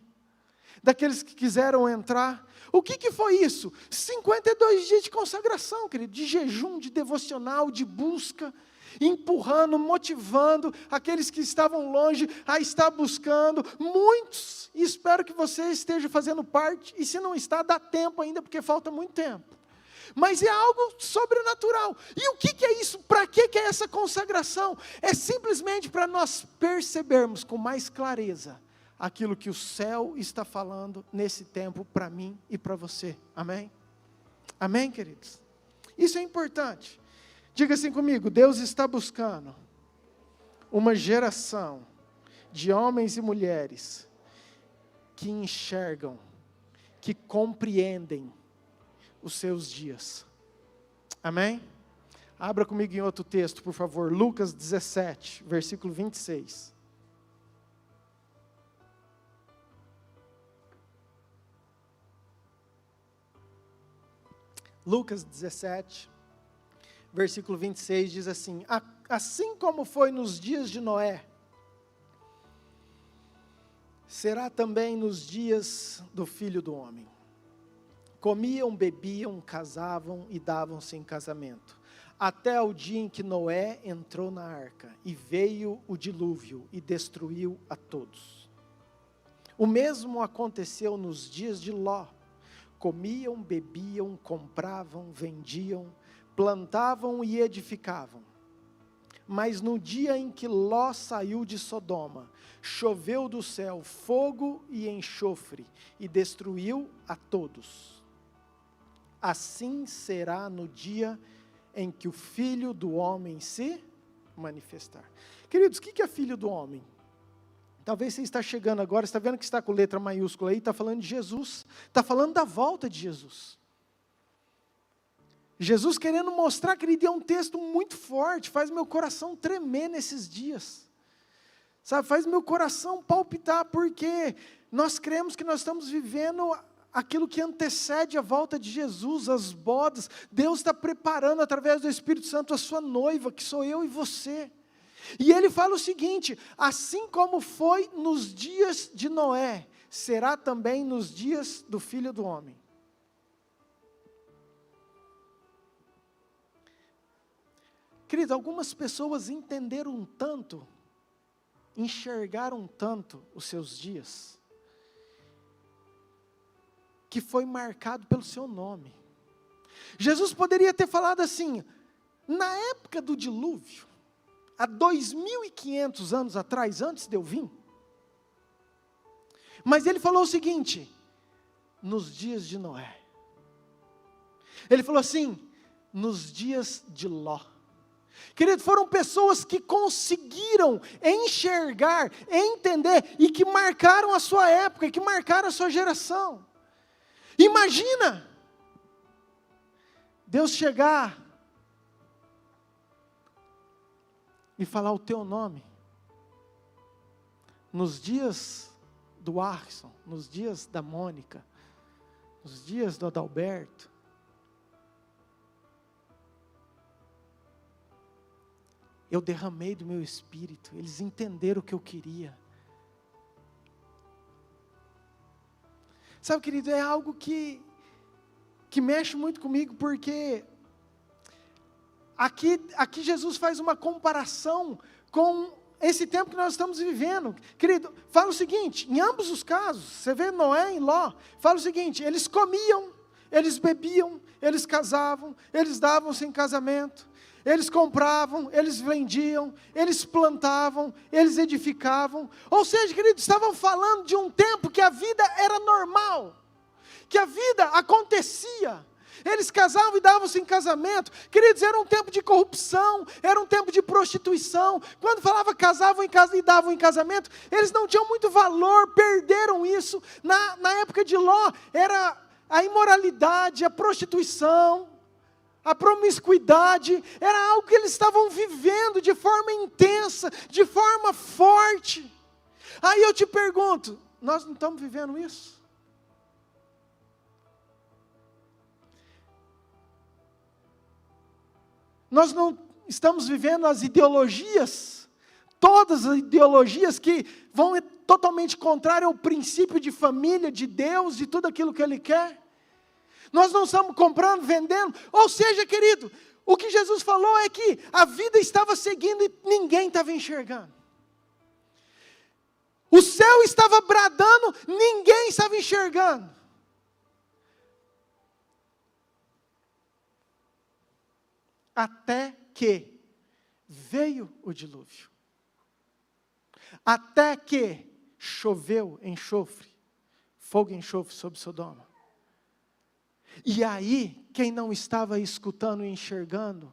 daqueles que quiseram entrar. O que foi isso? 52 dias de consagração, querido, de jejum, de devocional, de busca, empurrando, motivando aqueles que estavam longe a estar buscando, muitos, e espero que você esteja fazendo parte, e se não está, dá tempo ainda, porque falta muito tempo. Mas é algo sobrenatural. E o que é isso? Para que é essa consagração? É simplesmente para nós percebermos com mais clareza aquilo que o céu está falando nesse tempo para mim e para você. Amém? Amém, queridos? Isso é importante. Diga assim comigo, Deus está buscando uma geração de homens e mulheres que enxergam, que compreendem os seus dias. Amém? Abra comigo em outro texto, por favor, Lucas 17, versículo 26. Lucas 17, versículo 26 diz assim: assim como foi nos dias de Noé, será também nos dias do Filho do Homem. Comiam, bebiam, casavam e davam-se em casamento, até o dia em que Noé entrou na arca, e veio o dilúvio e destruiu a todos. O mesmo aconteceu nos dias de Ló. Comiam, bebiam, compravam, vendiam, plantavam e edificavam. Mas no dia em que Ló saiu de Sodoma, choveu do céu fogo e enxofre, e destruiu a todos. Assim será no dia em que o Filho do Homem se manifestar. Queridos, o que é Filho do Homem? Talvez você está chegando agora, está vendo que está com letra maiúscula aí, está falando de Jesus, está falando da volta de Jesus. Jesus querendo mostrar que ele deu um texto muito forte, faz meu coração tremer nesses dias. Sabe, faz meu coração palpitar, porque nós cremos que nós estamos vivendo aquilo que antecede a volta de Jesus, as bodas. Deus está preparando através do Espírito Santo a sua noiva, que sou eu e você. E ele fala o seguinte: assim como foi nos dias de Noé, será também nos dias do Filho do Homem. Querido, algumas pessoas entenderam tanto, enxergaram tanto os seus dias, que foi marcado pelo seu nome. Jesus poderia ter falado assim: na época do dilúvio, há 2.500 anos atrás, antes de eu vir. Mas ele falou o seguinte: nos dias de Noé. Ele falou assim: nos dias de Ló. Querido, foram pessoas que conseguiram enxergar, entender, e que marcaram a sua época, e que marcaram a sua geração. Imagina Deus chegar e falar o teu nome nos dias do Arson, nos dias da Mônica, nos dias do Adalberto, eu derramei do meu espírito, eles entenderam o que eu queria. Sabe, querido, é algo que mexe muito comigo, porque aqui Jesus faz uma comparação com esse tempo que nós estamos vivendo. Querido, fala o seguinte, em ambos os casos, você vê Noé e Ló, fala o seguinte, eles comiam, eles bebiam, eles casavam, eles davam-se em casamento, eles compravam, eles vendiam, eles plantavam, eles edificavam. Ou seja, queridos, estavam falando de um tempo que a vida era normal, que a vida acontecia. Eles casavam e davam-se em casamento. Queridos, era um tempo de corrupção, era um tempo de prostituição. Quando falava casavam e davam em casamento, eles não tinham muito valor, perderam isso. Na época de Ló, era a imoralidade, a prostituição, a promiscuidade, era algo que eles estavam vivendo de forma intensa, de forma forte. Aí eu te pergunto, nós não estamos vivendo isso? Nós não estamos vivendo as ideologias, todas as ideologias que vão totalmente contrário ao princípio de família, de Deus, de tudo aquilo que Ele quer? Nós não estamos comprando, vendendo. Ou seja, querido, o que Jesus falou é que a vida estava seguindo e ninguém estava enxergando. O céu estava bradando, ninguém estava enxergando. Até que veio o dilúvio. Até que choveu enxofre, fogo e enxofre sobre Sodoma. E aí, quem não estava escutando e enxergando,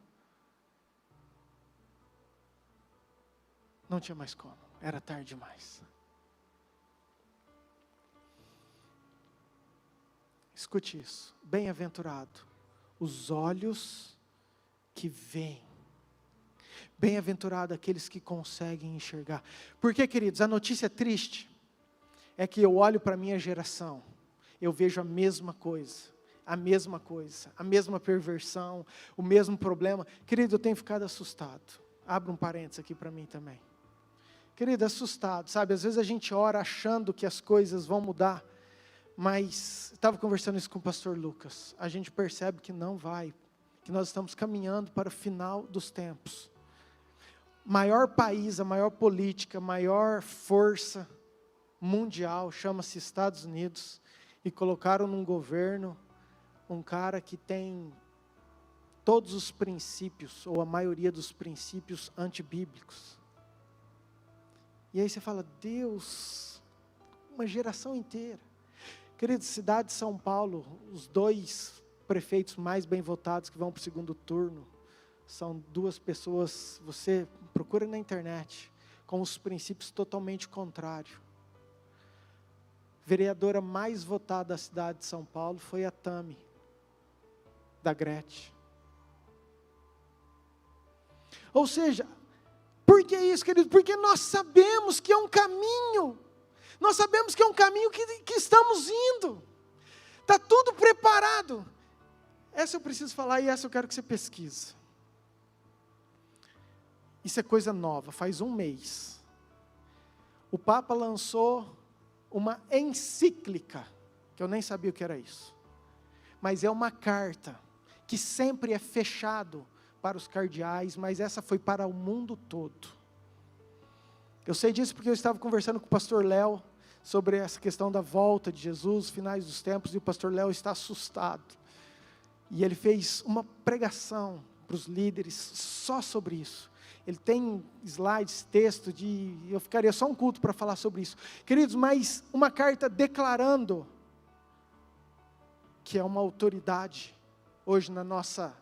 não tinha mais como, era tarde demais. Escute isso, bem-aventurado os olhos que veem, bem-aventurado aqueles que conseguem enxergar. Porque, queridos, a notícia triste é que eu olho para a minha geração, eu vejo a mesma coisa, a mesma perversão, o mesmo problema. Querido, eu tenho ficado assustado. Abra um parênteses aqui para mim também. Querido, assustado, sabe? Às vezes a gente ora achando que as coisas vão mudar, mas estava conversando isso com o pastor Lucas. A gente percebe que não vai, que nós estamos caminhando para o final dos tempos. Maior país, a maior política, a maior força mundial, chama-se Estados Unidos, e colocaram num governo um cara que tem todos os princípios, ou a maioria dos princípios antibíblicos. E aí você fala, Deus, uma geração inteira. Querido, cidade de São Paulo, os 2 prefeitos mais bem votados que vão para o segundo turno, são 2 pessoas, você procura na internet, com os princípios totalmente contrários. Vereadora mais votada da cidade de São Paulo foi a Tami, da Gretchen. Ou seja, por que isso, querido? Porque nós sabemos que é um caminho, nós sabemos que é um caminho que estamos indo, está tudo preparado. Essa eu preciso falar e essa eu quero que você pesquise. Isso é coisa nova, faz 1 mês. O Papa lançou uma encíclica, que eu nem sabia o que era isso, mas é uma carta, que sempre é fechado para os cardeais, mas essa foi para o mundo todo. Eu sei disso porque eu estava conversando com o pastor Léo, sobre essa questão da volta de Jesus, finais dos tempos, e o pastor Léo está assustado. E ele fez uma pregação para os líderes só sobre isso. Ele tem slides, texto, eu ficaria só um culto para falar sobre isso. Queridos, mas uma carta declarando que é uma autoridade, hoje na nossa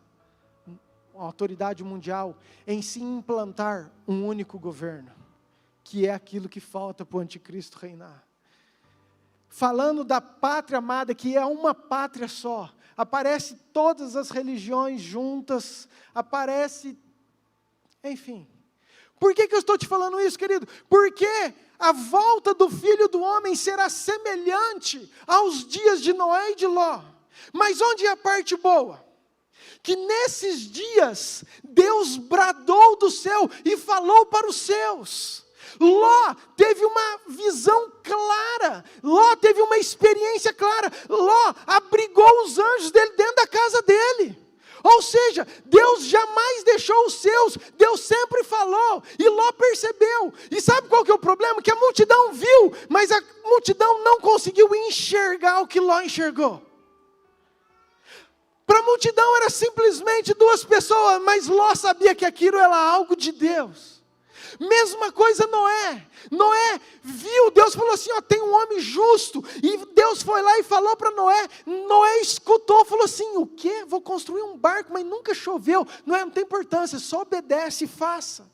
autoridade mundial, em se implantar um único governo, que é aquilo que falta para o anticristo reinar. Falando da pátria amada, que é uma pátria só, aparece todas as religiões juntas, aparece, enfim, Por que eu estou te falando isso, querido? Porque a volta do Filho do Homem será semelhante aos dias de Noé e de Ló. Mas onde é a parte boa? Que nesses dias, Deus bradou do céu e falou para os seus. Ló teve uma visão clara, Ló teve uma experiência clara, Ló abrigou os anjos dele dentro da casa dele. Ou seja, Deus jamais deixou os seus, Deus sempre falou, e Ló percebeu. E sabe qual que é o problema? Que a multidão viu, mas a multidão não conseguiu enxergar o que Ló enxergou. Para a multidão era simplesmente 2 pessoas, mas Ló sabia que aquilo era algo de Deus. Mesma coisa Noé. Noé viu, Deus falou assim, ó, tem um homem justo. E Deus foi lá e falou para Noé. Noé escutou, falou assim, o quê? Vou construir um barco, mas nunca choveu. Noé, não tem importância, só obedece e faça.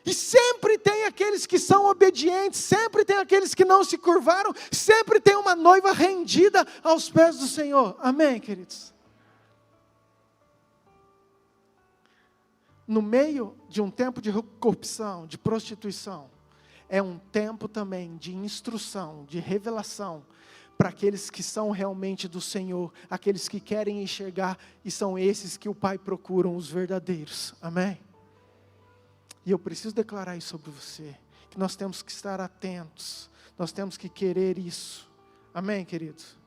E sempre tem aqueles que são obedientes, sempre tem aqueles que não se curvaram, sempre tem uma noiva rendida aos pés do Senhor. Amém, queridos? No meio de um tempo de corrupção, de prostituição, é um tempo também de instrução, de revelação, para aqueles que são realmente do Senhor, aqueles que querem enxergar, e são esses que o Pai procura, os verdadeiros. Amém? E eu preciso declarar isso sobre você, que nós temos que estar atentos, nós temos que querer isso. Amém, queridos?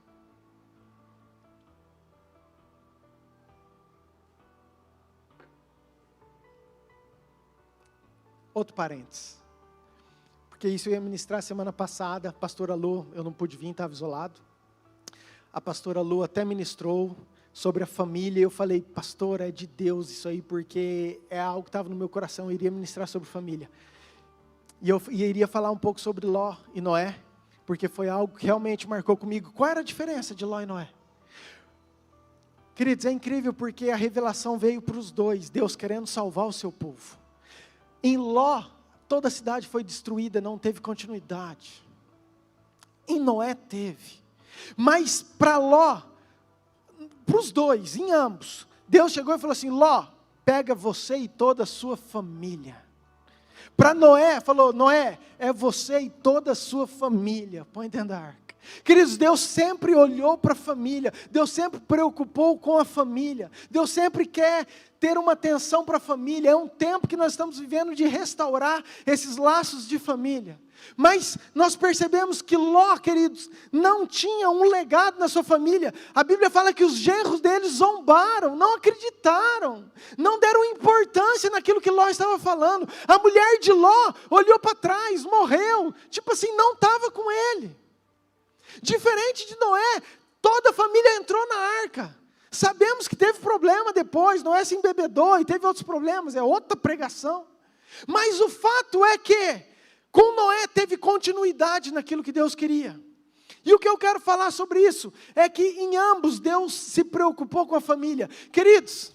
Outro parênteses, porque isso eu ia ministrar semana passada, a pastora Lu, eu não pude vir, estava isolado. A pastora Lu até ministrou sobre a família, eu falei, pastora, é de Deus isso aí, porque é algo que estava no meu coração, eu iria ministrar sobre família. E eu iria falar um pouco sobre Ló e Noé, porque foi algo que realmente marcou comigo. Qual era a diferença de Ló e Noé? Queridos, é incrível porque a revelação veio para os dois, Deus querendo salvar o seu povo. Em Ló, toda a cidade foi destruída, não teve continuidade. Em Noé teve. Mas para Ló, para os dois, em ambos, Deus chegou e falou assim, Ló, pega você e toda a sua família. Para Noé, falou, Noé, é você e toda a sua família, põe dentro da arca. Queridos, Deus sempre olhou para a família, Deus sempre preocupou com a família, Deus sempre quer ter uma atenção para a família. É um tempo que nós estamos vivendo de restaurar esses laços de família. Mas nós percebemos que Ló, queridos, não tinha um legado na sua família. A Bíblia fala que os genros deles zombaram, não acreditaram, não deram importância naquilo que Ló estava falando. A mulher de Ló olhou para trás, morreu, tipo assim, não estava com ele. Diferente de Noé, toda a família entrou na arca. Sabemos que teve problema depois, Noé se embebedou e teve outros problemas, é outra pregação. Mas o fato é que, com Noé teve continuidade naquilo que Deus queria. E o que eu quero falar sobre isso, é que em ambos Deus se preocupou com a família. Queridos,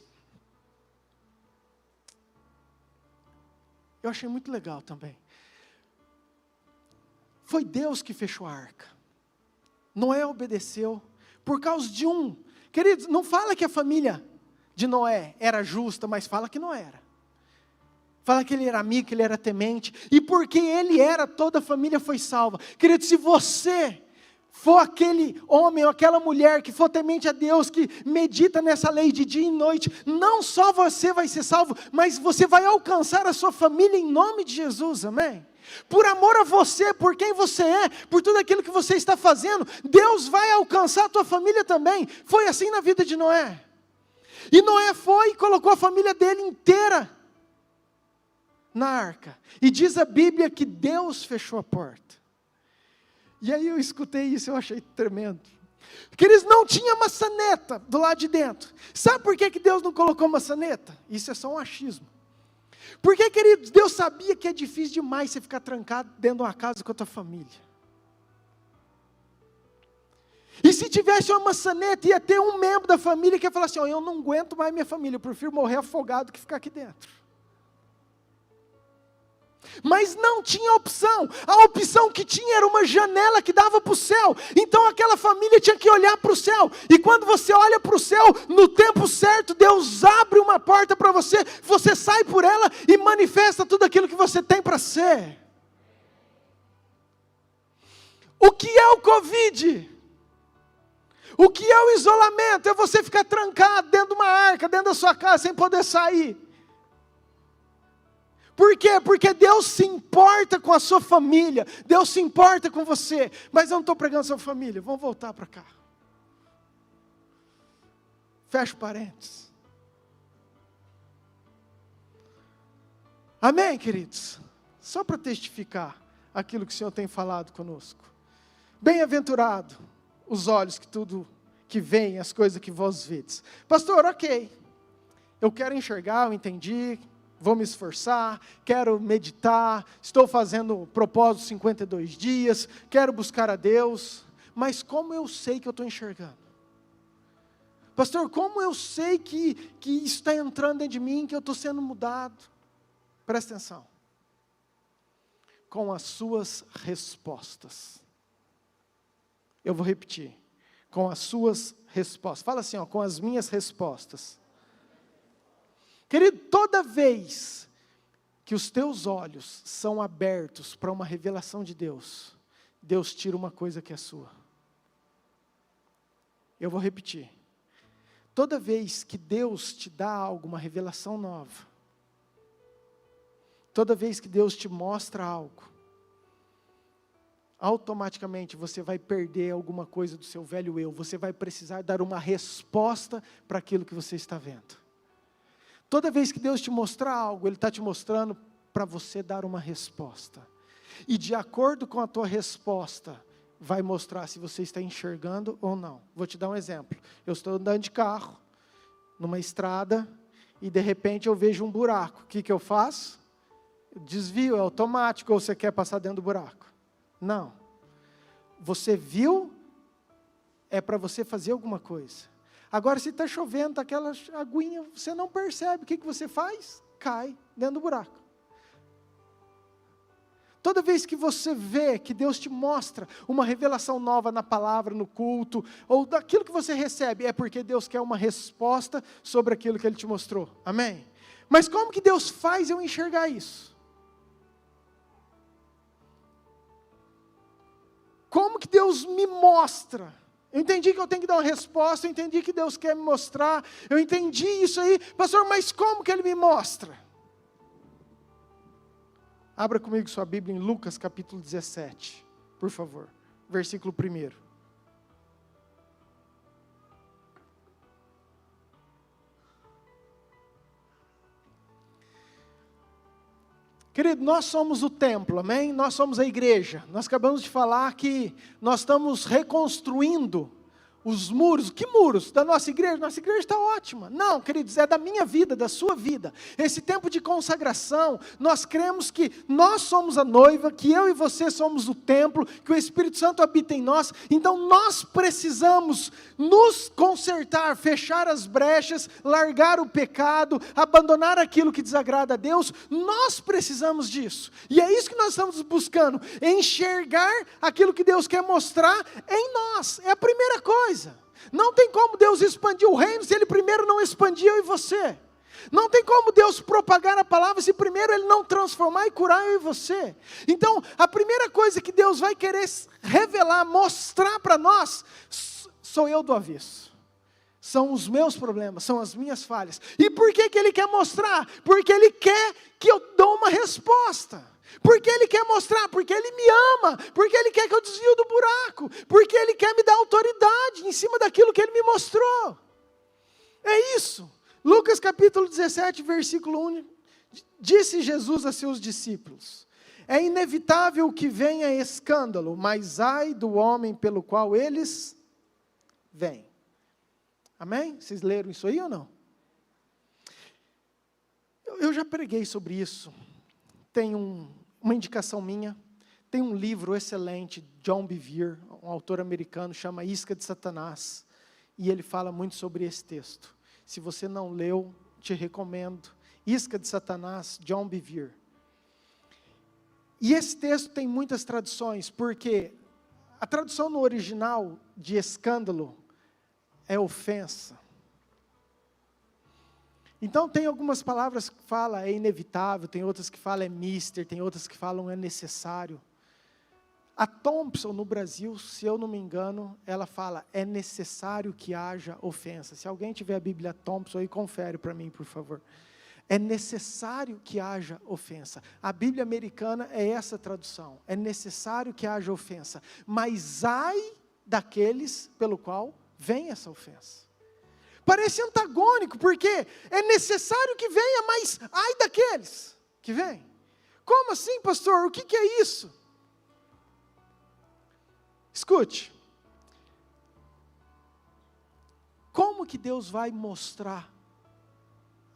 eu achei muito legal também. Foi Deus que fechou a arca. Noé obedeceu por causa de um. Queridos, não fala que a família de Noé era justa, mas fala que não era. Fala que ele era amigo, que ele era temente. E porque ele era, toda a família foi salva. Queridos, se você for aquele homem ou aquela mulher que for temente a Deus, que medita nessa lei de dia e noite, não só você vai ser salvo, mas você vai alcançar a sua família em nome de Jesus, amém? Por amor a você, por quem você é, por tudo aquilo que você está fazendo, Deus vai alcançar a tua família também. Foi assim na vida de Noé. E Noé foi e colocou a família dele inteira na arca. E diz a Bíblia que Deus fechou a porta. E aí eu escutei isso, eu achei tremendo. Porque eles não tinham maçaneta do lado de dentro. Sabe por que Deus não colocou maçaneta? Isso é só um achismo. Porque, queridos, Deus sabia que é difícil demais você ficar trancado dentro de uma casa com a tua família. E se tivesse uma maçaneta, ia ter um membro da família que ia falar assim, eu não aguento mais minha família, eu prefiro morrer afogado que ficar aqui dentro. Mas não tinha opção. A opção que tinha era uma janela que dava para o céu. Então aquela família tinha que olhar para o céu. E quando você olha para o céu, no tempo certo, Deus abre uma porta para você. Você sai por ela e manifesta tudo aquilo que você tem para ser. O que é o Covid? O que é o isolamento? É você ficar trancado dentro de uma arca, dentro da sua casa, sem poder sair. Por quê? Porque Deus se importa com a sua família. Deus se importa com você. Mas eu não estou pregando a sua família. Vamos voltar para cá. Fecha parênteses. Amém, queridos? Só para testificar aquilo que o Senhor tem falado conosco. Bem-aventurado os olhos que tudo que vem, as coisas que vós vedes. Pastor, ok. Eu quero enxergar, eu entendi. Vou me esforçar, quero meditar, estou fazendo propósito 52 dias, quero buscar a Deus, mas como eu sei que eu estou enxergando? Pastor, como eu sei que isso está entrando dentro de mim, que eu estou sendo mudado? Presta atenção. Com as suas respostas. Eu vou repetir. Com as suas respostas. Fala assim, ó, com as minhas respostas. Querido, toda vez que os teus olhos são abertos para uma revelação de Deus, Deus tira uma coisa que é sua. Eu vou repetir. Toda vez que Deus te dá algo, uma revelação nova, toda vez que Deus te mostra algo, automaticamente você vai perder alguma coisa do seu velho eu, você vai precisar dar uma resposta para aquilo que você está vendo. Toda vez que Deus te mostrar algo, Ele está te mostrando para você dar uma resposta. E de acordo com a tua resposta, vai mostrar se você está enxergando ou não. Vou te dar um exemplo. Eu estou andando de carro, numa estrada, e de repente eu vejo um buraco. O que eu faço? Eu desvio, é automático, ou você quer passar dentro do buraco? Não. Você viu, é para você fazer alguma coisa. Agora, se está chovendo, está aquela aguinha, você não percebe. O que você faz? Cai dentro do buraco. Toda vez que você vê que Deus te mostra uma revelação nova na palavra, no culto, ou daquilo que você recebe, é porque Deus quer uma resposta sobre aquilo que Ele te mostrou. Amém? Mas como que Deus faz eu enxergar isso? Como que Deus me mostra? Eu entendi que eu tenho que dar uma resposta, eu entendi que Deus quer me mostrar, eu entendi isso aí, pastor, mas como que Ele me mostra? Abra comigo sua Bíblia em Lucas capítulo 17, por favor, versículo 1. Querido, nós somos o templo, amém? Nós somos a igreja. Nós acabamos de falar que nós estamos reconstruindo os muros. Que muros? Da nossa igreja? Nossa igreja está ótima. Não, queridos, é da minha vida, da sua vida. Esse tempo de consagração, nós cremos que nós somos a noiva, que eu e você somos o templo, que o Espírito Santo habita em nós. Então nós precisamos nos consertar, fechar as brechas, largar o pecado, abandonar aquilo que desagrada a Deus. Nós precisamos disso. E é isso que nós estamos buscando, enxergar aquilo que Deus quer mostrar em nós. É a primeira coisa. Não tem como Deus expandir o reino se Ele primeiro não expandir eu e você. Não tem como Deus propagar a palavra se primeiro Ele não transformar e curar eu e você. Então, a primeira coisa que Deus vai querer revelar, mostrar para nós, sou eu do avesso. São os meus problemas, são as minhas falhas. E por que Ele quer mostrar? Porque Ele quer que eu dê uma resposta. Porque Ele quer mostrar, porque Ele me ama, porque Ele quer que eu desvio do buraco, porque Ele quer me dar autoridade em cima daquilo que Ele me mostrou. É isso. Lucas capítulo 17, versículo 1, disse Jesus a seus discípulos: é inevitável que venha escândalo, mas ai do homem pelo qual eles vêm. Amém? Vocês leram isso aí ou não? Eu já preguei sobre isso. Tem uma indicação minha, tem um livro excelente, John Bevere, um autor americano, chama Isca de Satanás, e ele fala muito sobre esse texto. Se você não leu, te recomendo, Isca de Satanás, John Bevere. E esse texto tem muitas traduções, porque a tradução no original de escândalo é ofensa. Então tem algumas palavras que falam é inevitável, tem outras que falam é mister, tem outras que falam é necessário. A Thompson no Brasil, se eu não me engano, ela fala é necessário que haja ofensa. Se alguém tiver a Bíblia Thompson aí, confere para mim, por favor. É necessário que haja ofensa. A Bíblia americana é essa tradução. É necessário que haja ofensa. Mas ai daqueles pelo qual vem essa ofensa. Parece antagônico, porque é necessário que venha, mas ai daqueles que vêm. Como assim, pastor? O que é isso? Escute. Como que Deus vai mostrar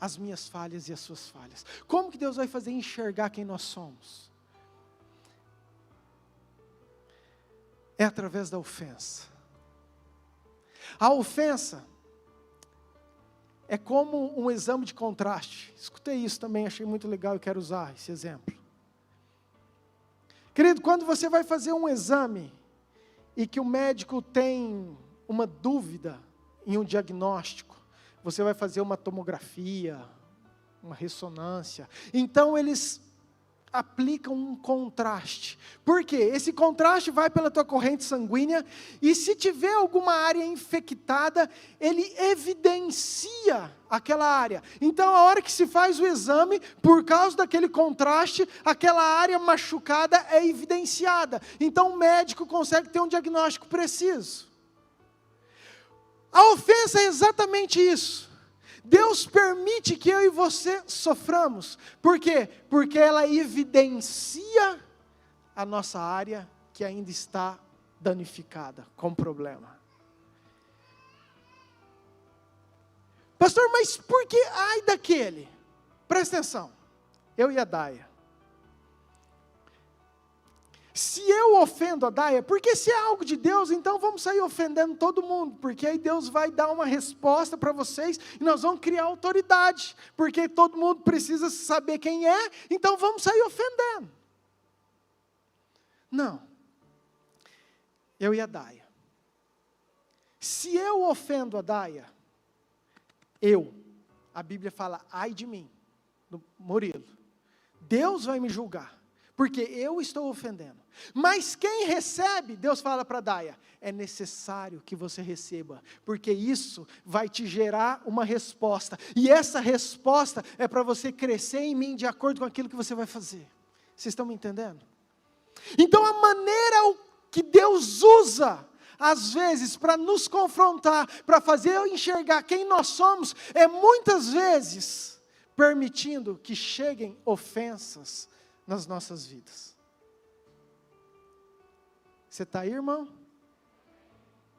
as minhas falhas e as suas falhas? Como que Deus vai fazer enxergar quem nós somos? É através da ofensa. A ofensa é como um exame de contraste. Escutei isso também, achei muito legal e quero usar esse exemplo. Querido, quando você vai fazer um exame e que o médico tem uma dúvida em um diagnóstico, você vai fazer uma tomografia, uma ressonância. Então eles aplicam um contraste. Por quê? Esse contraste vai pela tua corrente sanguínea e se tiver alguma área infectada, ele evidencia aquela área. Então a hora que se faz o exame, por causa daquele contraste, aquela área machucada é evidenciada. Então o médico consegue ter um diagnóstico preciso. A ofensa é exatamente isso. Deus permite que eu e você soframos. Por quê? Porque ela evidencia a nossa área que ainda está danificada, com problema. Pastor, mas por que ai daquele? Presta atenção, eu e a Daia. Se eu ofendo a Daia, porque se é algo de Deus, então vamos sair ofendendo todo mundo, porque aí Deus vai dar uma resposta para vocês, e nós vamos criar autoridade, porque todo mundo precisa saber quem é, então vamos sair ofendendo. Não, eu e a Daia. Se eu ofendo a Daia, a Bíblia fala, ai de mim, do Murilo, Deus vai me julgar, porque eu estou ofendendo. Mas quem recebe, Deus fala para Daia, é necessário que você receba, porque isso vai te gerar uma resposta, e essa resposta é para você crescer em mim de acordo com aquilo que você vai fazer. Vocês estão me entendendo? Então a maneira que Deus usa, às vezes, para nos confrontar, para fazer eu enxergar quem nós somos, é muitas vezes permitindo que cheguem ofensas nas nossas vidas. Você está aí, irmão?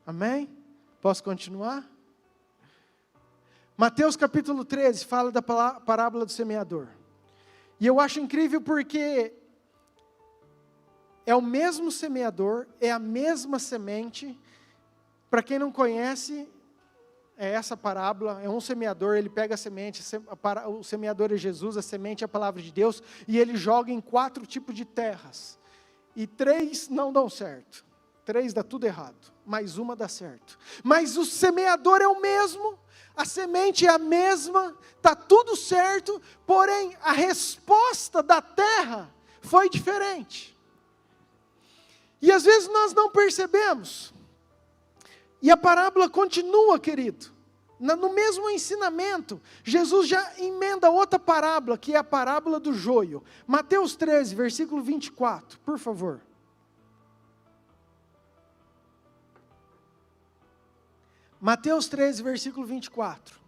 Amém? Posso continuar? Mateus capítulo 13 fala da parábola do semeador. E eu acho incrível porque é o mesmo semeador, é a mesma semente. Para quem não conhece, é essa parábola, é um semeador, ele pega a semente, o semeador é Jesus, a semente é a palavra de Deus, e ele joga em 4 tipos de terras. E 3 não dão certo, 3 dá tudo errado, mas uma dá certo. Mas o semeador é o mesmo, a semente é a mesma, está tudo certo, porém a resposta da terra foi diferente. E às vezes nós não percebemos. E a parábola continua, querido. No mesmo ensinamento, Jesus já emenda outra parábola, que é a parábola do joio. Mateus 13, versículo 24, por favor. Mateus 13, versículo 24.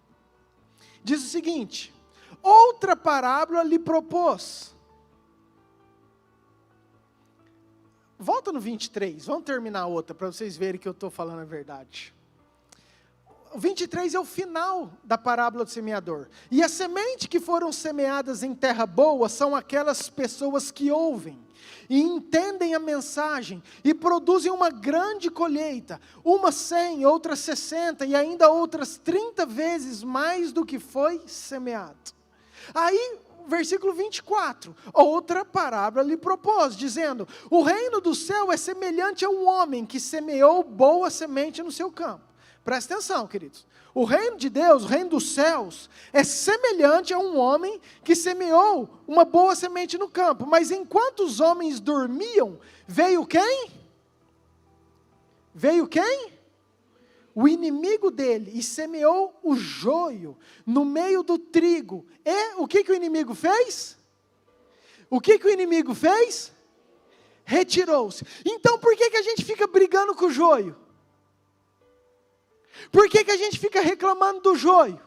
Diz o seguinte: outra parábola lhe propôs. Volta no 23, vamos terminar outra, para vocês verem que eu estou falando a verdade. O 23 é o final da parábola do semeador. E a semente que foram semeadas em terra boa são aquelas pessoas que ouvem e entendem a mensagem e produzem uma grande colheita, uma 100, outras 60 e ainda outras 30 vezes mais do que foi semeado. Aí versículo 24, outra parábola lhe propôs, dizendo: o reino do céu é semelhante a um homem que semeou boa semente no seu campo. Presta atenção, queridos. O reino de Deus, o reino dos céus, é semelhante a um homem que semeou uma boa semente no campo. Mas enquanto os homens dormiam, veio quem? Veio quem? O inimigo dele, e semeou o joio no meio do trigo. E o que o inimigo fez? O que o inimigo fez? Retirou-se. Então por que a gente fica brigando com o joio? Por que a gente fica reclamando do joio?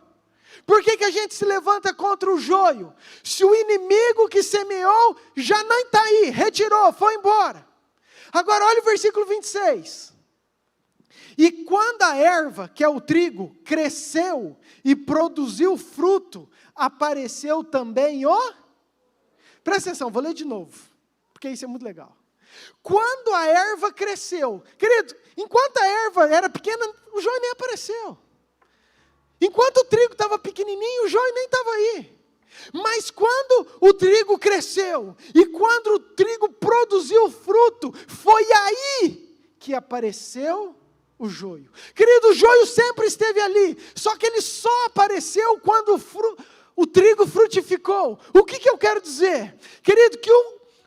Por que a gente se levanta contra o joio? Se o inimigo que semeou já não está aí, retirou, foi embora. Agora olha o versículo 26. E quando a erva, que é o trigo, cresceu e produziu fruto, apareceu também o... Presta atenção, vou ler de novo, porque isso é muito legal. Quando a erva cresceu, querido, enquanto a erva era pequena, o joio nem apareceu. Enquanto o trigo estava pequenininho, o joio nem estava aí. Mas quando o trigo cresceu, e quando o trigo produziu fruto, foi aí que apareceu o joio. Querido, o joio sempre esteve ali, só que ele só apareceu quando o trigo frutificou. O que eu quero dizer? Querido, que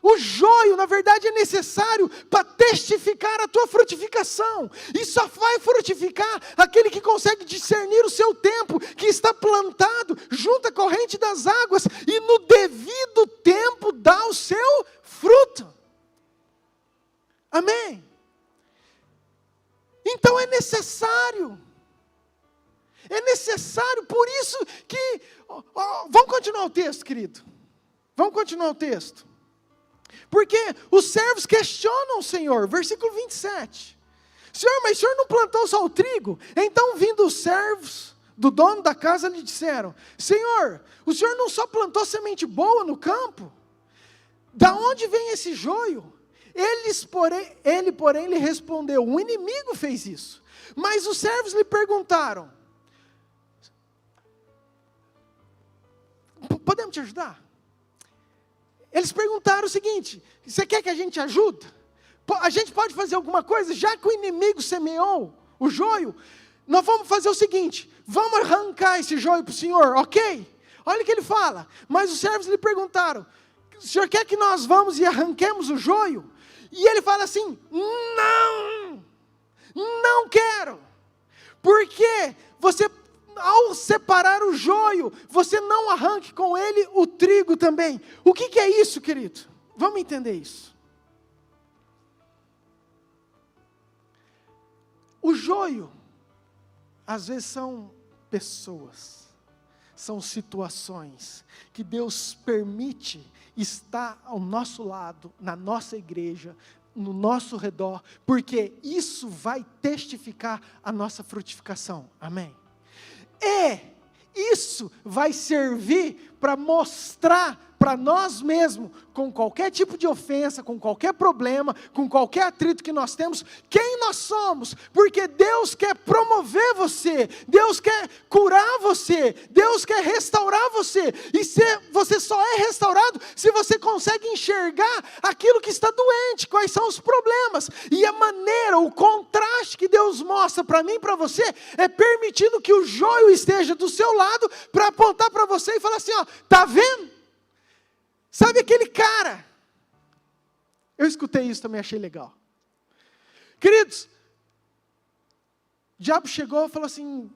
o joio, na verdade, é necessário para testificar a tua frutificação. E só vai frutificar aquele que consegue discernir o seu tempo, que está plantado junto à corrente das águas, e no devido tempo dá o seu fruto. Amém? Então é necessário, por isso que, vamos continuar o texto, querido, vamos continuar o texto, porque os servos questionam o Senhor, versículo 27, Senhor, mas o Senhor não plantou só o trigo? Então vindo os servos do dono da casa lhe disseram: Senhor, o Senhor não só plantou semente boa no campo? Da onde vem esse joio? Ele, porém, lhe respondeu: o inimigo fez isso. Mas os servos lhe perguntaram: podemos te ajudar? Eles perguntaram o seguinte: você quer que a gente ajude? A gente pode fazer alguma coisa? Já que o inimigo semeou o joio, nós vamos fazer o seguinte: vamos arrancar esse joio para o Senhor, ok? Olha o que ele fala. Mas os servos lhe perguntaram: o Senhor quer que nós vamos e arranquemos o joio? E ele fala assim: não quero, porque você, ao separar o joio, você não arranque com ele o trigo também. O que é isso, querido? Vamos entender isso. O joio, às vezes são pessoas, são situações que Deus permite estar ao nosso lado, na nossa igreja, no nosso redor, porque isso vai testificar a nossa frutificação, amém? E isso vai servir para mostrar para nós mesmos, com qualquer tipo de ofensa, com qualquer problema, com qualquer atrito que nós temos, quem nós somos, porque Deus quer promover você, Deus quer curar você, Deus quer restaurar você, e você só é restaurado se você consegue enxergar aquilo que está doente, quais são os problemas, e a maneira, o contraste que Deus mostra para mim e para você, é permitindo que o joio esteja do seu lado, para apontar para você e falar assim, ó, tá vendo? Sabe aquele cara? Eu escutei isso também, achei legal. Queridos, o diabo chegou e falou assim,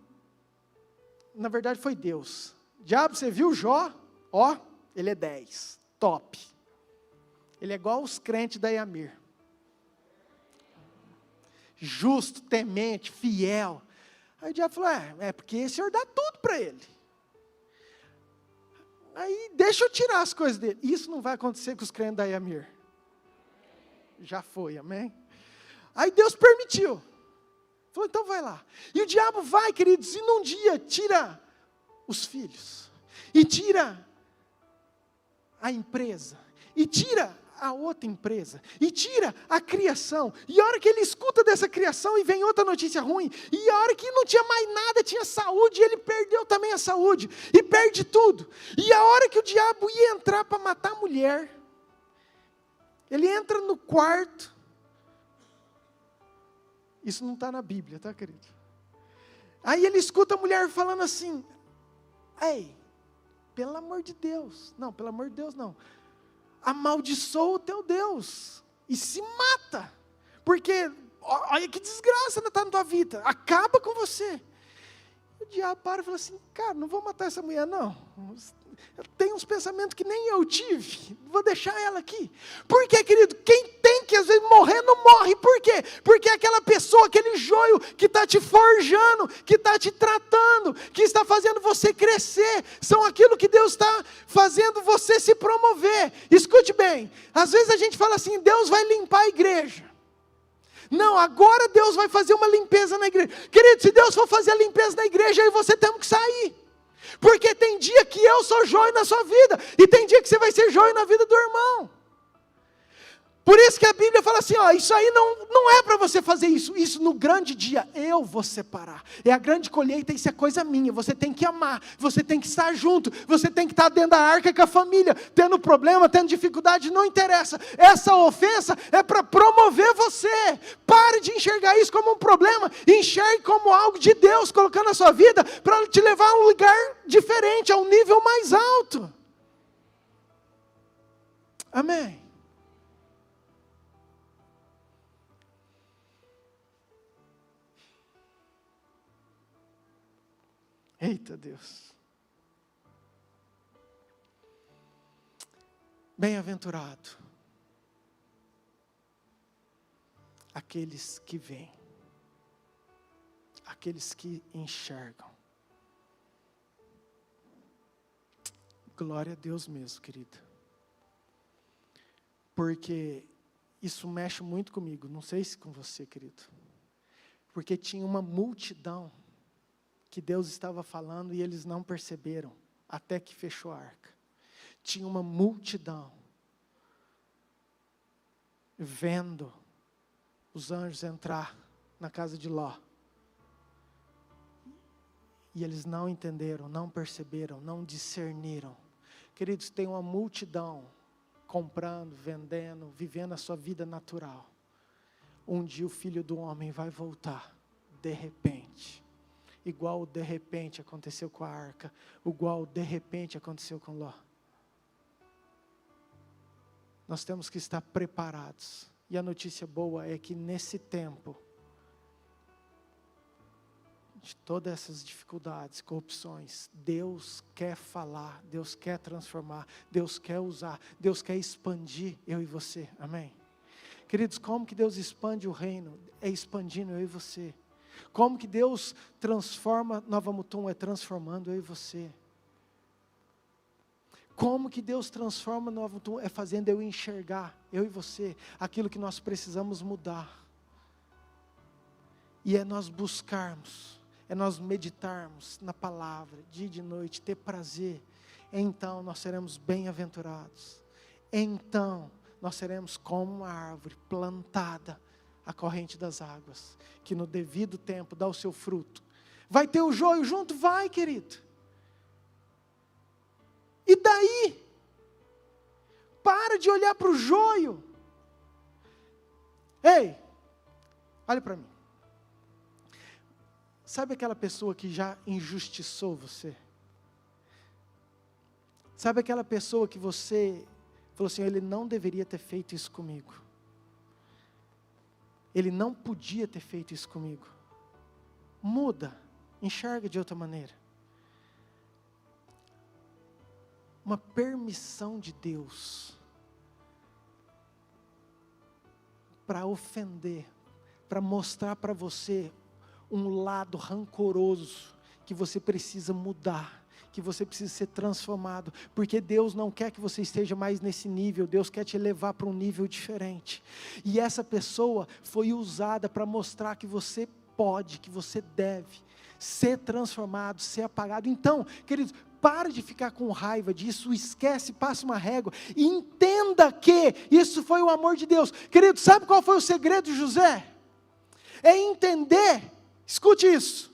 na verdade foi Deus. Diabo, você viu Jó? Ó, ele é 10, top. Ele é igual os crentes da Yamir. Justo, temente, fiel. Aí o diabo falou, é porque o Senhor dá tudo para ele. Aí deixa eu tirar as coisas dele. Isso não vai acontecer com os crentes da Yamir. Já foi, amém? Aí Deus permitiu. Falou, então vai lá. E o diabo vai, queridos, e num dia tira os filhos. E tira a empresa. E tira a outra empresa, e tira a criação, e a hora que ele escuta dessa criação, e vem outra notícia ruim, e a hora que não tinha mais nada, tinha saúde, ele perdeu também a saúde, e perde tudo, e a hora que o diabo ia entrar para matar a mulher, ele entra no quarto, isso não está na Bíblia, tá, querido? Aí ele escuta a mulher falando assim, ei, pelo amor de Deus, não, pelo amor de Deus não, amaldiçoa o teu Deus, e se mata, porque, olha que desgraça está na tua vida, acaba com você. O diabo para e fala assim, cara, não vou matar essa mulher não, eu tenho uns pensamentos que nem eu tive, vou deixar ela aqui. Por quê, querido? Quem tem que às vezes morrer, não morre. Por quê? Porque aquela pessoa, aquele joio que está te forjando, que está te tratando, que está fazendo você crescer, são aquilo que Deus está fazendo você se promover. Escute bem, às vezes a gente fala assim, Deus vai limpar a igreja. Não, agora Deus vai fazer uma limpeza na igreja. Querido, se Deus for fazer a limpeza na igreja, aí você tem que sair. Porque tem dia que eu sou joio na sua vida, e tem dia que você vai ser joio na vida do irmão. Por isso que a Bíblia fala assim, ó, isso aí não é para você fazer isso no grande dia, eu vou separar. É a grande colheita, isso é coisa minha, você tem que amar, você tem que estar junto, você tem que estar dentro da arca com a família, tendo problema, tendo dificuldade, não interessa. Essa ofensa é para promover você. Pare de enxergar isso como um problema, enxergue como algo de Deus, colocando na sua vida, para te levar a um lugar diferente, a um nível mais alto. Amém. Eita Deus. Bem-aventurado aqueles que veem, aqueles que enxergam. Glória a Deus mesmo, querida. Porque isso mexe muito comigo, não sei se com você, querido. Porque tinha uma multidão que Deus estava falando e eles não perceberam, até que fechou a arca. Tinha uma multidão vendo os anjos entrar na casa de Ló. E eles não entenderam, não perceberam, não discerniram. Queridos, tem uma multidão comprando, vendendo, vivendo a sua vida natural. Um dia o Filho do Homem vai voltar, de repente. Igual de repente aconteceu com a arca, igual de repente aconteceu com Ló. Nós temos que estar preparados. E a notícia boa é que nesse tempo, de todas essas dificuldades, corrupções, Deus quer falar, Deus quer transformar, Deus quer usar, Deus quer expandir eu e você, amém? Queridos, como que Deus expande o reino? É expandindo eu e você. Como que Deus transforma Nova Mutum? É transformando eu e você. Como que Deus transforma Nova Mutum? É fazendo eu enxergar, eu e você, aquilo que nós precisamos mudar. E é nós buscarmos, é nós meditarmos na palavra, dia e de noite, ter prazer. Então nós seremos bem-aventurados. Então nós seremos como uma árvore plantada à corrente das águas, que no devido tempo dá o seu fruto. Vai ter o joio junto? Vai, querido. E daí? Para de olhar para o joio. Ei, olha para mim. Sabe aquela pessoa que já injustiçou você? Sabe aquela pessoa que você falou assim, ele não deveria ter feito isso comigo. Ele não podia ter feito isso comigo. Muda, enxerga de outra maneira. Uma permissão de Deus para ofender, para mostrar para você um lado rancoroso que você precisa mudar, que você precisa ser transformado, porque Deus não quer que você esteja mais nesse nível, Deus quer te levar para um nível diferente. E essa pessoa foi usada para mostrar que você pode, que você deve ser transformado, ser apagado. Então, queridos, para de ficar com raiva disso, esquece, passa uma régua, e entenda que isso foi o amor de Deus. Querido, sabe qual foi o segredo de José? É entender, escute isso,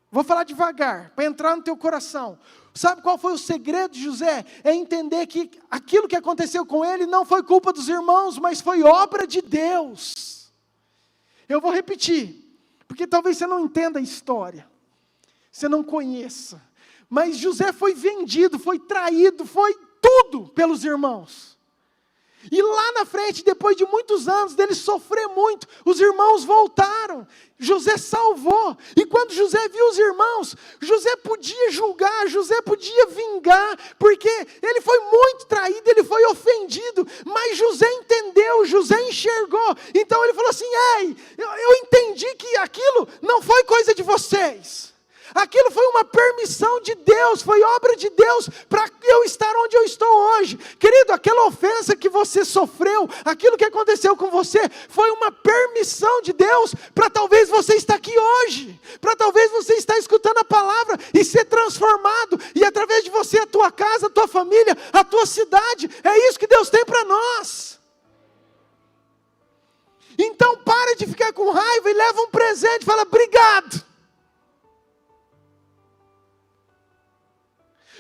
vou falar devagar, para entrar no teu coração. Sabe qual foi o segredo de José? É entender que aquilo que aconteceu com ele não foi culpa dos irmãos, mas foi obra de Deus. Eu vou repetir, porque talvez você não entenda a história, você não conheça, mas José foi vendido, foi traído, foi tudo pelos irmãos. E lá na frente, depois de muitos anos dele sofrer muito, os irmãos voltaram, José salvou, e quando José viu os irmãos, José podia julgar, José podia vingar, porque ele foi muito traído, ele foi ofendido, mas José entendeu, José enxergou, então ele falou assim: ei, eu entendi que aquilo não foi coisa de vocês, aquilo foi uma permissão de Deus, foi obra de Deus, para eu estar onde eu estou hoje. Querido, aquela ofensa que você sofreu, aquilo que aconteceu com você, foi uma permissão de Deus, para talvez você estar aqui hoje, para talvez você estar escutando a palavra, e ser transformado, e através de você, a tua casa, a tua família, a tua cidade, é isso que Deus tem para nós. Então para de ficar com raiva, e leva um presente, fala: obrigado.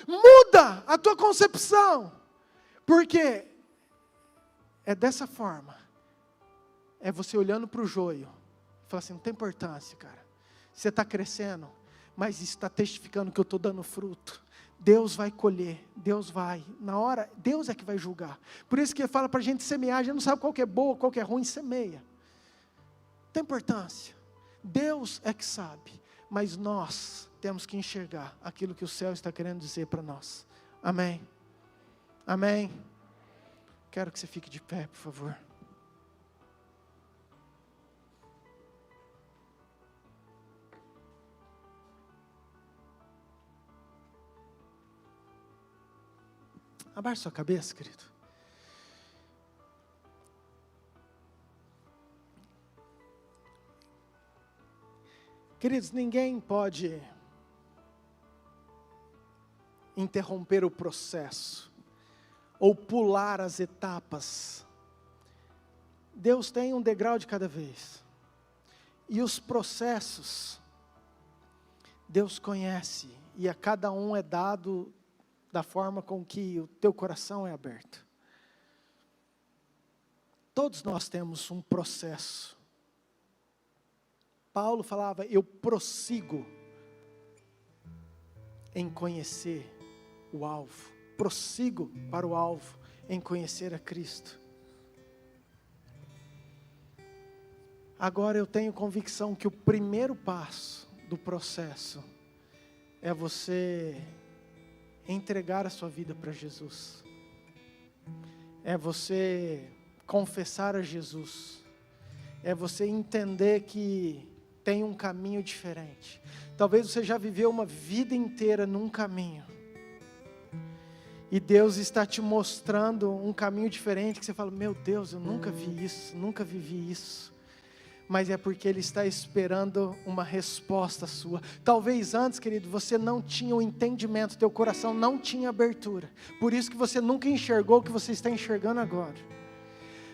Muda a tua concepção, porque é dessa forma, é você olhando para o joio, e falar assim: não tem importância, cara, você está crescendo, mas isso está testificando que eu estou dando fruto, Deus vai colher, Deus vai, na hora, Deus é que vai julgar. Por isso que ele fala para a gente semear, a gente não sabe qual que é boa, qual que é ruim, semeia, não tem importância, Deus é que sabe, mas nós temos que enxergar aquilo que o céu está querendo dizer para nós. Amém? Amém? Quero que você fique de pé, por favor. Abaixe sua cabeça, querido. Queridos, ninguém pode interromper o processo, ou pular as etapas. Deus tem um degrau de cada vez, e os processos, Deus conhece, e a cada um é dado da forma com que o teu coração é aberto. Todos nós temos um processo. Paulo falava: eu prossigo em conhecer o alvo, prossigo para o alvo, em conhecer a Cristo. Agora eu tenho convicção que o primeiro passo do processo é você entregar a sua vida para Jesus, é você confessar a Jesus, é você entender que tem um caminho diferente. Talvez você já viveu uma vida inteira num caminho, e Deus está te mostrando um caminho diferente, que você fala: meu Deus, eu nunca vi isso, nunca vivi isso. Mas é porque Ele está esperando uma resposta sua. Talvez antes, querido, você não tinha o entendimento, teu coração não tinha abertura, por isso que você nunca enxergou o que você está enxergando agora.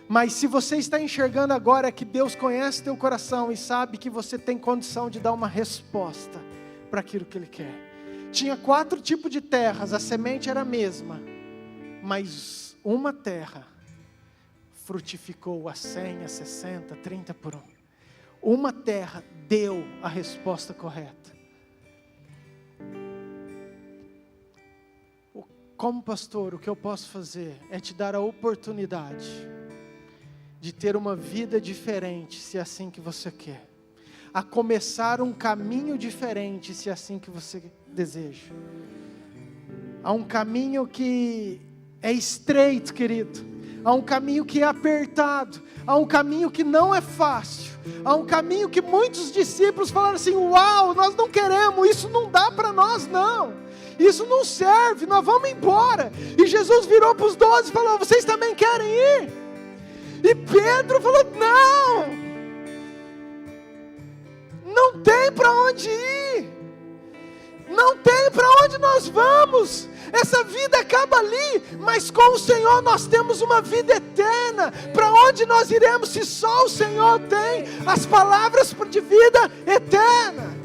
Mas se você está enxergando agora, é que Deus conhece teu coração e sabe que você tem condição de dar uma resposta para aquilo que Ele quer. Tinha 4 tipos de terras, a semente era a mesma, mas uma terra frutificou a 100, a 60, 30 por 1. Uma terra deu a resposta correta. Como pastor, o que eu posso fazer é te dar a oportunidade de ter uma vida diferente, se é assim que você quer. A começar um caminho diferente, se é assim que você deseja. Há um caminho que é estreito, querido. Há um caminho que é apertado. Há um caminho que não é fácil. Há um caminho que muitos discípulos falaram assim: uau, nós não queremos, isso não dá para nós não. Isso não serve, nós vamos embora. E Jesus virou para os 12 e falou: vocês também querem ir? E Pedro falou: não tem para onde ir. Não tem para onde nós vamos. Essa vida acaba ali, mas com o Senhor nós temos uma vida eterna. Para onde nós iremos se só o Senhor tem as palavras de vida eterna?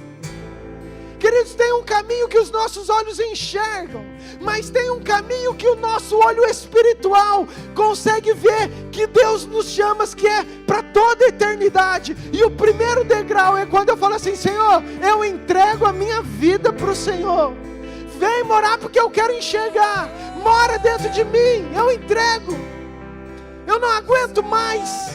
Queridos, tem um caminho que os nossos olhos enxergam, mas tem um caminho que o nosso olho espiritual consegue ver, que Deus nos chama, que é para toda a eternidade. E o primeiro degrau é quando eu falo assim: Senhor, eu entrego a minha vida para o Senhor. Vem morar porque eu quero enxergar. Mora dentro de mim, eu entrego. Eu não aguento mais.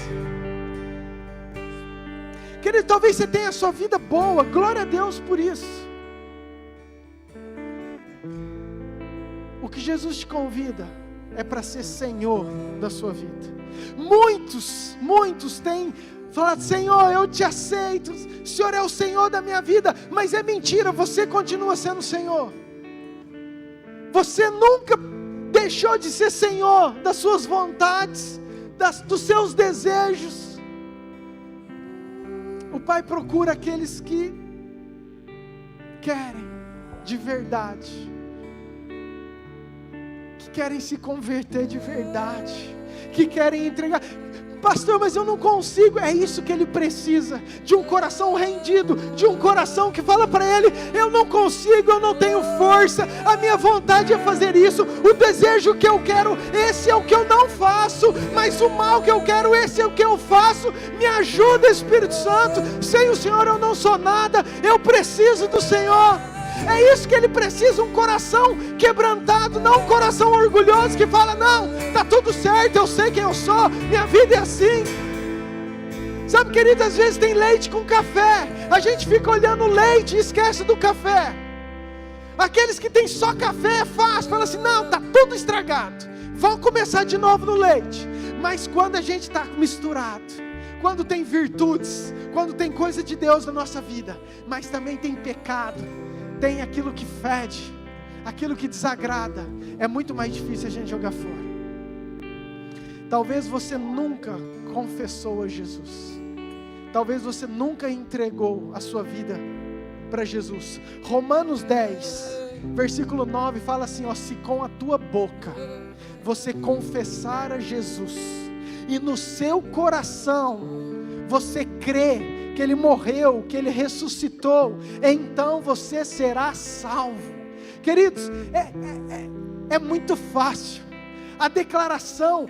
Querido, talvez você tenha a sua vida boa, glória a Deus por isso. O que Jesus te convida é para ser Senhor da sua vida. Muitos têm falado: Senhor, eu te aceito, o Senhor é o Senhor da minha vida. Mas é mentira, você continua sendo Senhor. Você nunca deixou de ser Senhor das suas vontades, dos seus desejos. O Pai procura aqueles que querem de verdade, que querem se converter de verdade, que querem entregar. Pastor, mas eu não consigo. É isso que ele precisa, de um coração rendido, de um coração que fala para ele: eu não consigo, eu não tenho força, a minha vontade é fazer isso, o desejo que eu quero, esse é o que eu não faço, mas o mal que eu quero, esse é o que eu faço. Me ajuda, Espírito Santo. Sem o Senhor eu não sou nada, eu preciso do Senhor. É isso que ele precisa, um coração quebrantado, não um coração orgulhoso que fala: não, está tudo certo, eu sei quem eu sou, minha vida é assim. Sabe, querido, às vezes tem leite com café, a gente fica olhando o leite e esquece do café. Aqueles que tem só café é fácil, fala assim: não, está tudo estragado, vamos começar de novo no leite. Mas quando a gente está misturado, quando tem virtudes, quando tem coisa de Deus na nossa vida, mas também tem pecado, tem aquilo que fede, aquilo que desagrada, é muito mais difícil a gente jogar fora. Talvez você nunca confessou a Jesus, talvez você nunca entregou a sua vida para Jesus. Romanos 10, versículo 9 fala assim: ó, se com a tua boca você confessar a Jesus, e no seu coração você crê que Ele morreu, que Ele ressuscitou, então você será salvo. Queridos, é muito fácil. A declaração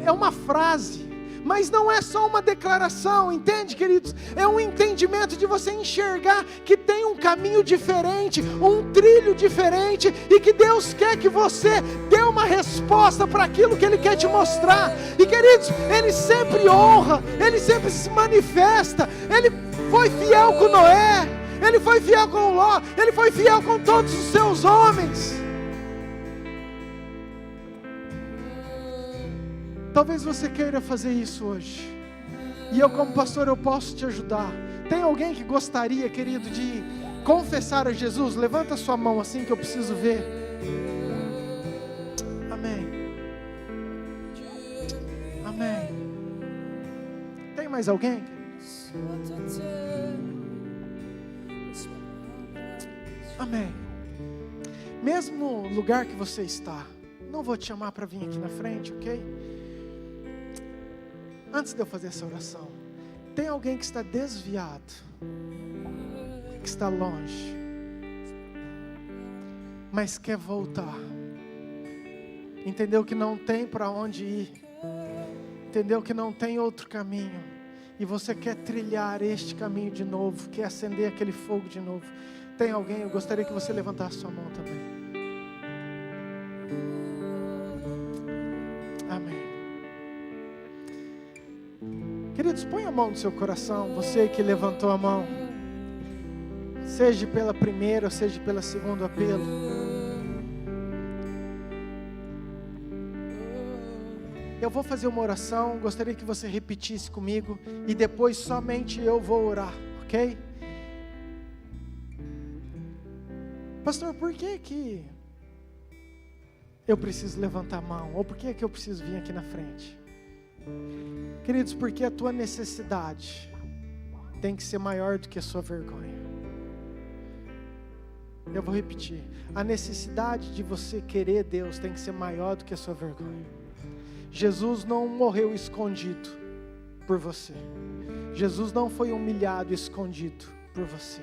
é uma frase, mas não é só uma declaração, entende, queridos? É um entendimento de você enxergar que tem um caminho diferente, um trilho diferente, e que Deus quer que você dê uma resposta para aquilo que Ele quer te mostrar. E, queridos, Ele sempre honra, Ele sempre se manifesta. Ele foi fiel com Noé, Ele foi fiel com Ló, Ele foi fiel com todos os seus homens. Talvez você queira fazer isso hoje, e eu, como pastor, eu posso te ajudar. Tem alguém que gostaria, querido, de confessar a Jesus? Levanta a sua mão assim que eu preciso ver. Amém. Amém. Tem mais alguém? Amém. Mesmo lugar que você está, não vou te chamar para vir aqui na frente, ok? Antes de eu fazer essa oração, tem alguém que está desviado, que está longe, mas quer voltar, entendeu que não tem para onde ir, entendeu que não tem outro caminho, e você quer trilhar este caminho de novo, quer acender aquele fogo de novo. Tem alguém? Eu gostaria que você levantasse sua mão também. Amém. Queridos, põe a mão no seu coração, você que levantou a mão, seja pela primeira ou seja pela segunda apelo. Eu vou fazer uma oração, gostaria que você repetisse comigo, e depois somente eu vou orar, ok? Pastor, por que eu preciso levantar a mão? Ou por que eu preciso vir aqui na frente? Queridos, porque a tua necessidade tem que ser maior do que a sua vergonha. Eu vou repetir. A necessidade de você querer Deus tem que ser maior do que a sua vergonha. Jesus não morreu escondido por você. Jesus não foi humilhado escondido por você.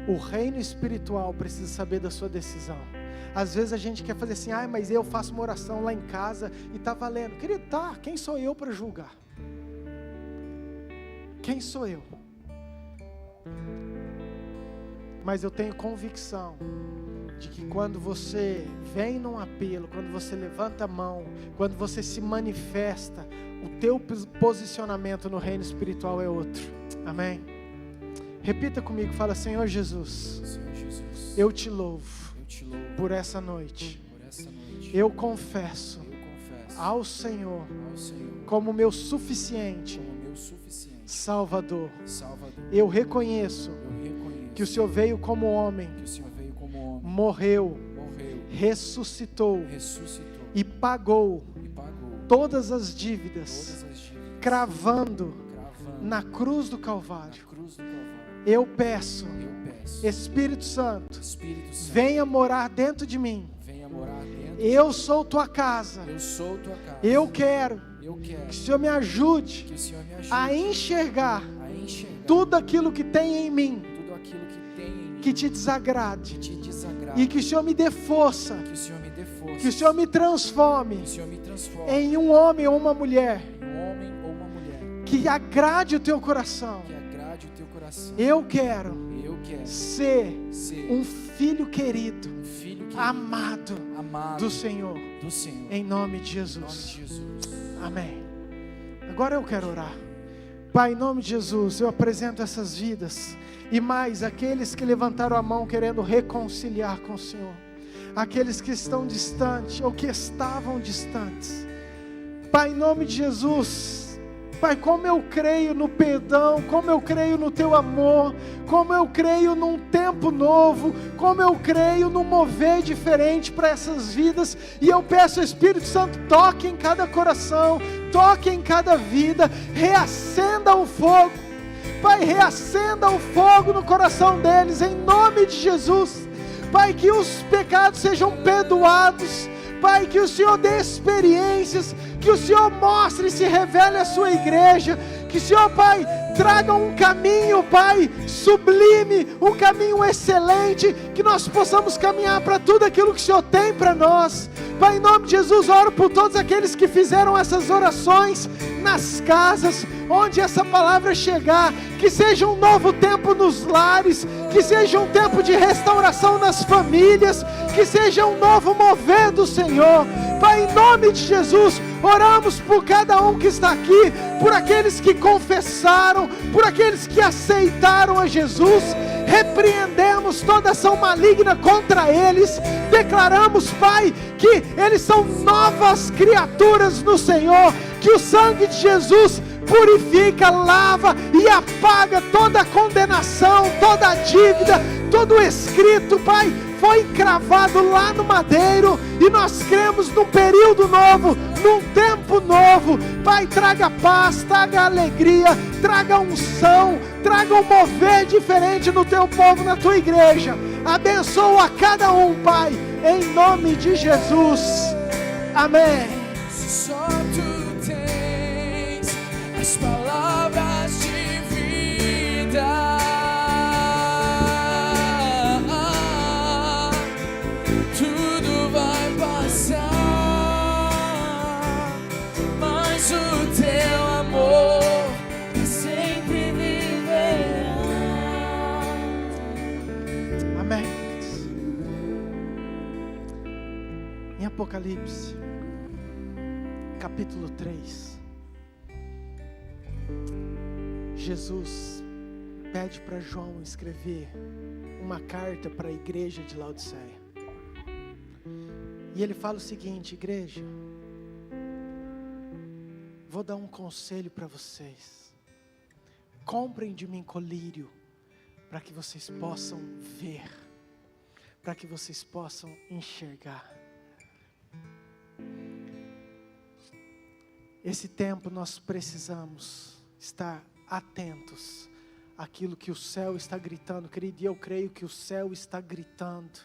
O reino espiritual precisa saber da sua decisão. Às vezes a gente quer fazer assim, mas eu faço uma oração lá em casa e está valendo. Querido, quem sou eu para julgar? Quem sou eu? Mas eu tenho convicção de que quando você vem num apelo, quando você levanta a mão, quando você se manifesta, o teu posicionamento no reino espiritual é outro. Amém? Repita comigo, fala: Senhor Jesus, eu te louvo por essa noite. Eu confesso ao Senhor como meu suficiente Salvador. Eu reconheço que o Senhor veio como homem, morreu, ressuscitou e pagou todas as dívidas, cravando na cruz do Calvário. Eu peço, Espírito Santo, venha morar dentro de mim. Eu sou tua casa. Eu quero que o Senhor me ajude a enxergar tudo aquilo que tem em mim que te desagrade, e que o Senhor me dê força, que o Senhor me transforme em um homem ou uma mulher que agrade o teu coração. Eu quero ser um filho querido, amado do Senhor, em nome de Jesus. Amém. Agora eu quero orar. Pai, em nome de Jesus, eu apresento essas vidas e mais aqueles que levantaram a mão querendo reconciliar com o Senhor, aqueles que estão distantes ou que estavam distantes. Pai, em nome de Jesus, Pai, como eu creio no perdão, como eu creio no Teu amor, como eu creio num tempo novo, como eu creio num mover diferente para essas vidas, e eu peço, Espírito Santo, toque em cada coração, toque em cada vida, reacenda o fogo, Pai, reacenda o fogo no coração deles, em nome de Jesus. Pai, que os pecados sejam perdoados, Pai, que o Senhor dê experiências, que o Senhor mostre e se revele a sua igreja, que o Senhor, Pai, traga um caminho, Pai, sublime, um caminho excelente, que nós possamos caminhar para tudo aquilo que o Senhor tem para nós. Pai, em nome de Jesus, oro por todos aqueles que fizeram essas orações nas casas, onde essa palavra chegar, que seja um novo tempo nos lares, que seja um tempo de restauração nas famílias, que seja um novo mover do Senhor. Pai, em nome de Jesus, oramos por cada um que está aqui, por aqueles que confessaram, por aqueles que aceitaram a Jesus. Repreendemos toda ação maligna contra eles, declaramos, Pai, que eles são novas criaturas no Senhor, que o sangue de Jesus purifica, lava e apaga toda a condenação, toda a dívida, todo o escrito, Pai, foi encravado lá no madeiro, e nós cremos num período novo, num tempo novo. Pai, traga paz, traga alegria, traga unção, traga um mover diferente no teu povo, na tua igreja. Abençoa a cada um, Pai, em nome de Jesus. Amém. Só tu tens as palavras de vida. Tudo vai passar, mas o teu amor sempre viverá. Amém. Em Apocalipse, capítulo 3, Jesus pede para João escrever uma carta para a igreja de Laodiceia. E ele fala o seguinte: igreja, vou dar um conselho para vocês. Comprem de mim colírio, para que vocês possam ver, para que vocês possam enxergar. Esse tempo nós precisamos estar atentos aquilo que o céu está gritando, querido, e eu creio que o céu está gritando.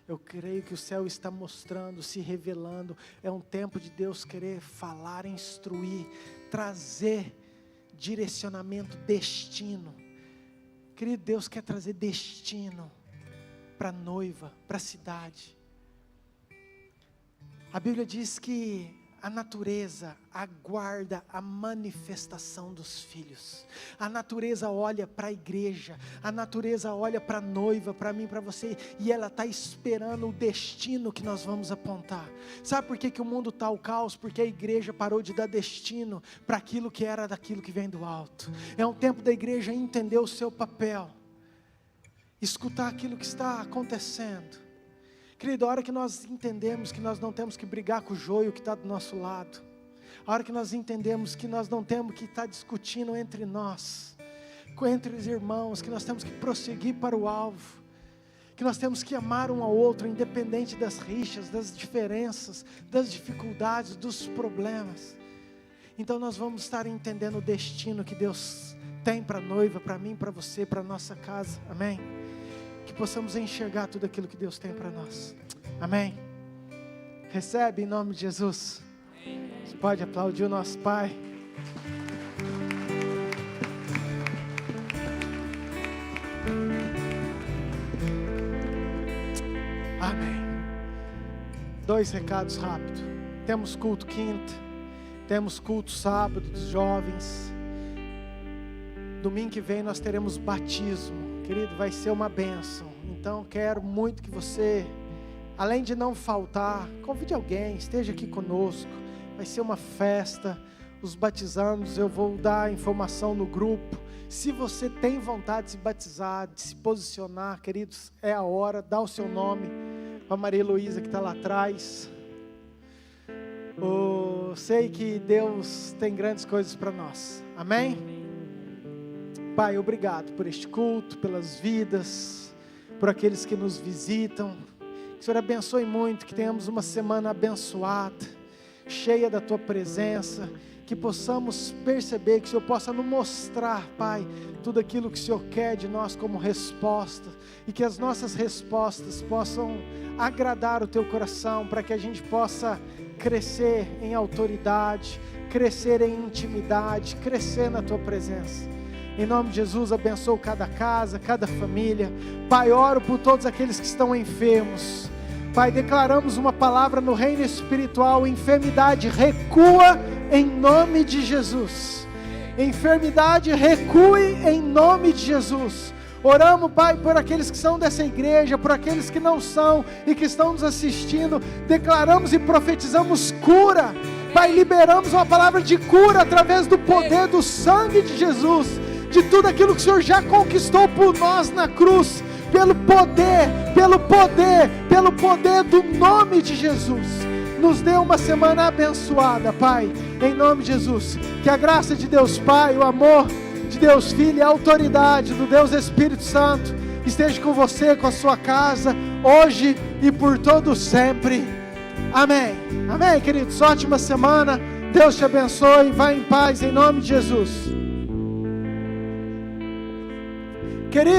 Eu creio que o céu está mostrando, se revelando. É um tempo de Deus querer falar, instruir, trazer direcionamento, destino. Querido, Deus quer trazer destino para a noiva, para a cidade. A Bíblia diz que a natureza aguarda a manifestação dos filhos. A natureza olha para a igreja, a natureza olha para a noiva, para mim, para você, e ela está esperando o destino que nós vamos apontar. Sabe por que o mundo está ao caos? Porque a igreja parou de dar destino para aquilo que era daquilo que vem do alto. É um tempo da igreja entender o seu papel, escutar aquilo que está acontecendo. Querido, a hora que nós entendemos que nós não temos que brigar com o joio que está do nosso lado, a hora que nós entendemos que nós não temos que estar discutindo entre nós, entre os irmãos, que nós temos que prosseguir para o alvo, que nós temos que amar um ao outro, independente das rixas, das diferenças, das dificuldades, dos problemas. Então nós vamos estar entendendo o destino que Deus tem para a noiva, para mim, para você, para a nossa casa, amém? Que possamos enxergar tudo aquilo que Deus tem para nós, amém? Recebe em nome de Jesus. Você pode aplaudir o nosso Pai. Amém. 2 recados rápidos. Temos culto quinta, temos culto sábado dos jovens. Domingo que vem nós teremos batismo. Querido, vai ser uma bênção. Então quero muito que você, além de não faltar, convide alguém, esteja aqui conosco. Vai ser uma festa. Os batizandos, eu vou dar informação no grupo. Se você tem vontade de se batizar, de se posicionar, queridos, é a hora. Dá o seu nome para Maria Heloísa que está lá atrás. Sei que Deus tem grandes coisas para nós, amém? Pai, obrigado por este culto, pelas vidas, por aqueles que nos visitam. Que o Senhor abençoe muito, que tenhamos uma semana abençoada, cheia da Tua presença, que possamos perceber, que o Senhor possa nos mostrar, Pai, tudo aquilo que o Senhor quer de nós como resposta, e que as nossas respostas possam agradar o Teu coração, para que a gente possa crescer em autoridade, crescer em intimidade, crescer na Tua presença. Em nome de Jesus, abençoa cada casa, cada família. Pai, oro por todos aqueles que estão enfermos. Pai, declaramos uma palavra no reino espiritual: enfermidade recua em nome de Jesus. Enfermidade recue em nome de Jesus. Oramos, Pai, por aqueles que são dessa igreja, por aqueles que não são e que estão nos assistindo. Declaramos e profetizamos cura. Pai, liberamos uma palavra de cura através do poder do sangue de Jesus, de tudo aquilo que o Senhor já conquistou por nós na cruz, pelo poder do nome de Jesus. Nos dê uma semana abençoada, Pai, em nome de Jesus. Que a graça de Deus Pai, o amor de Deus Filho e a autoridade do Deus Espírito Santo esteja com você, com a sua casa, hoje e por todo sempre. Amém. Amém, queridos. Ótima semana. Deus te abençoe. Vá em paz, em nome de Jesus.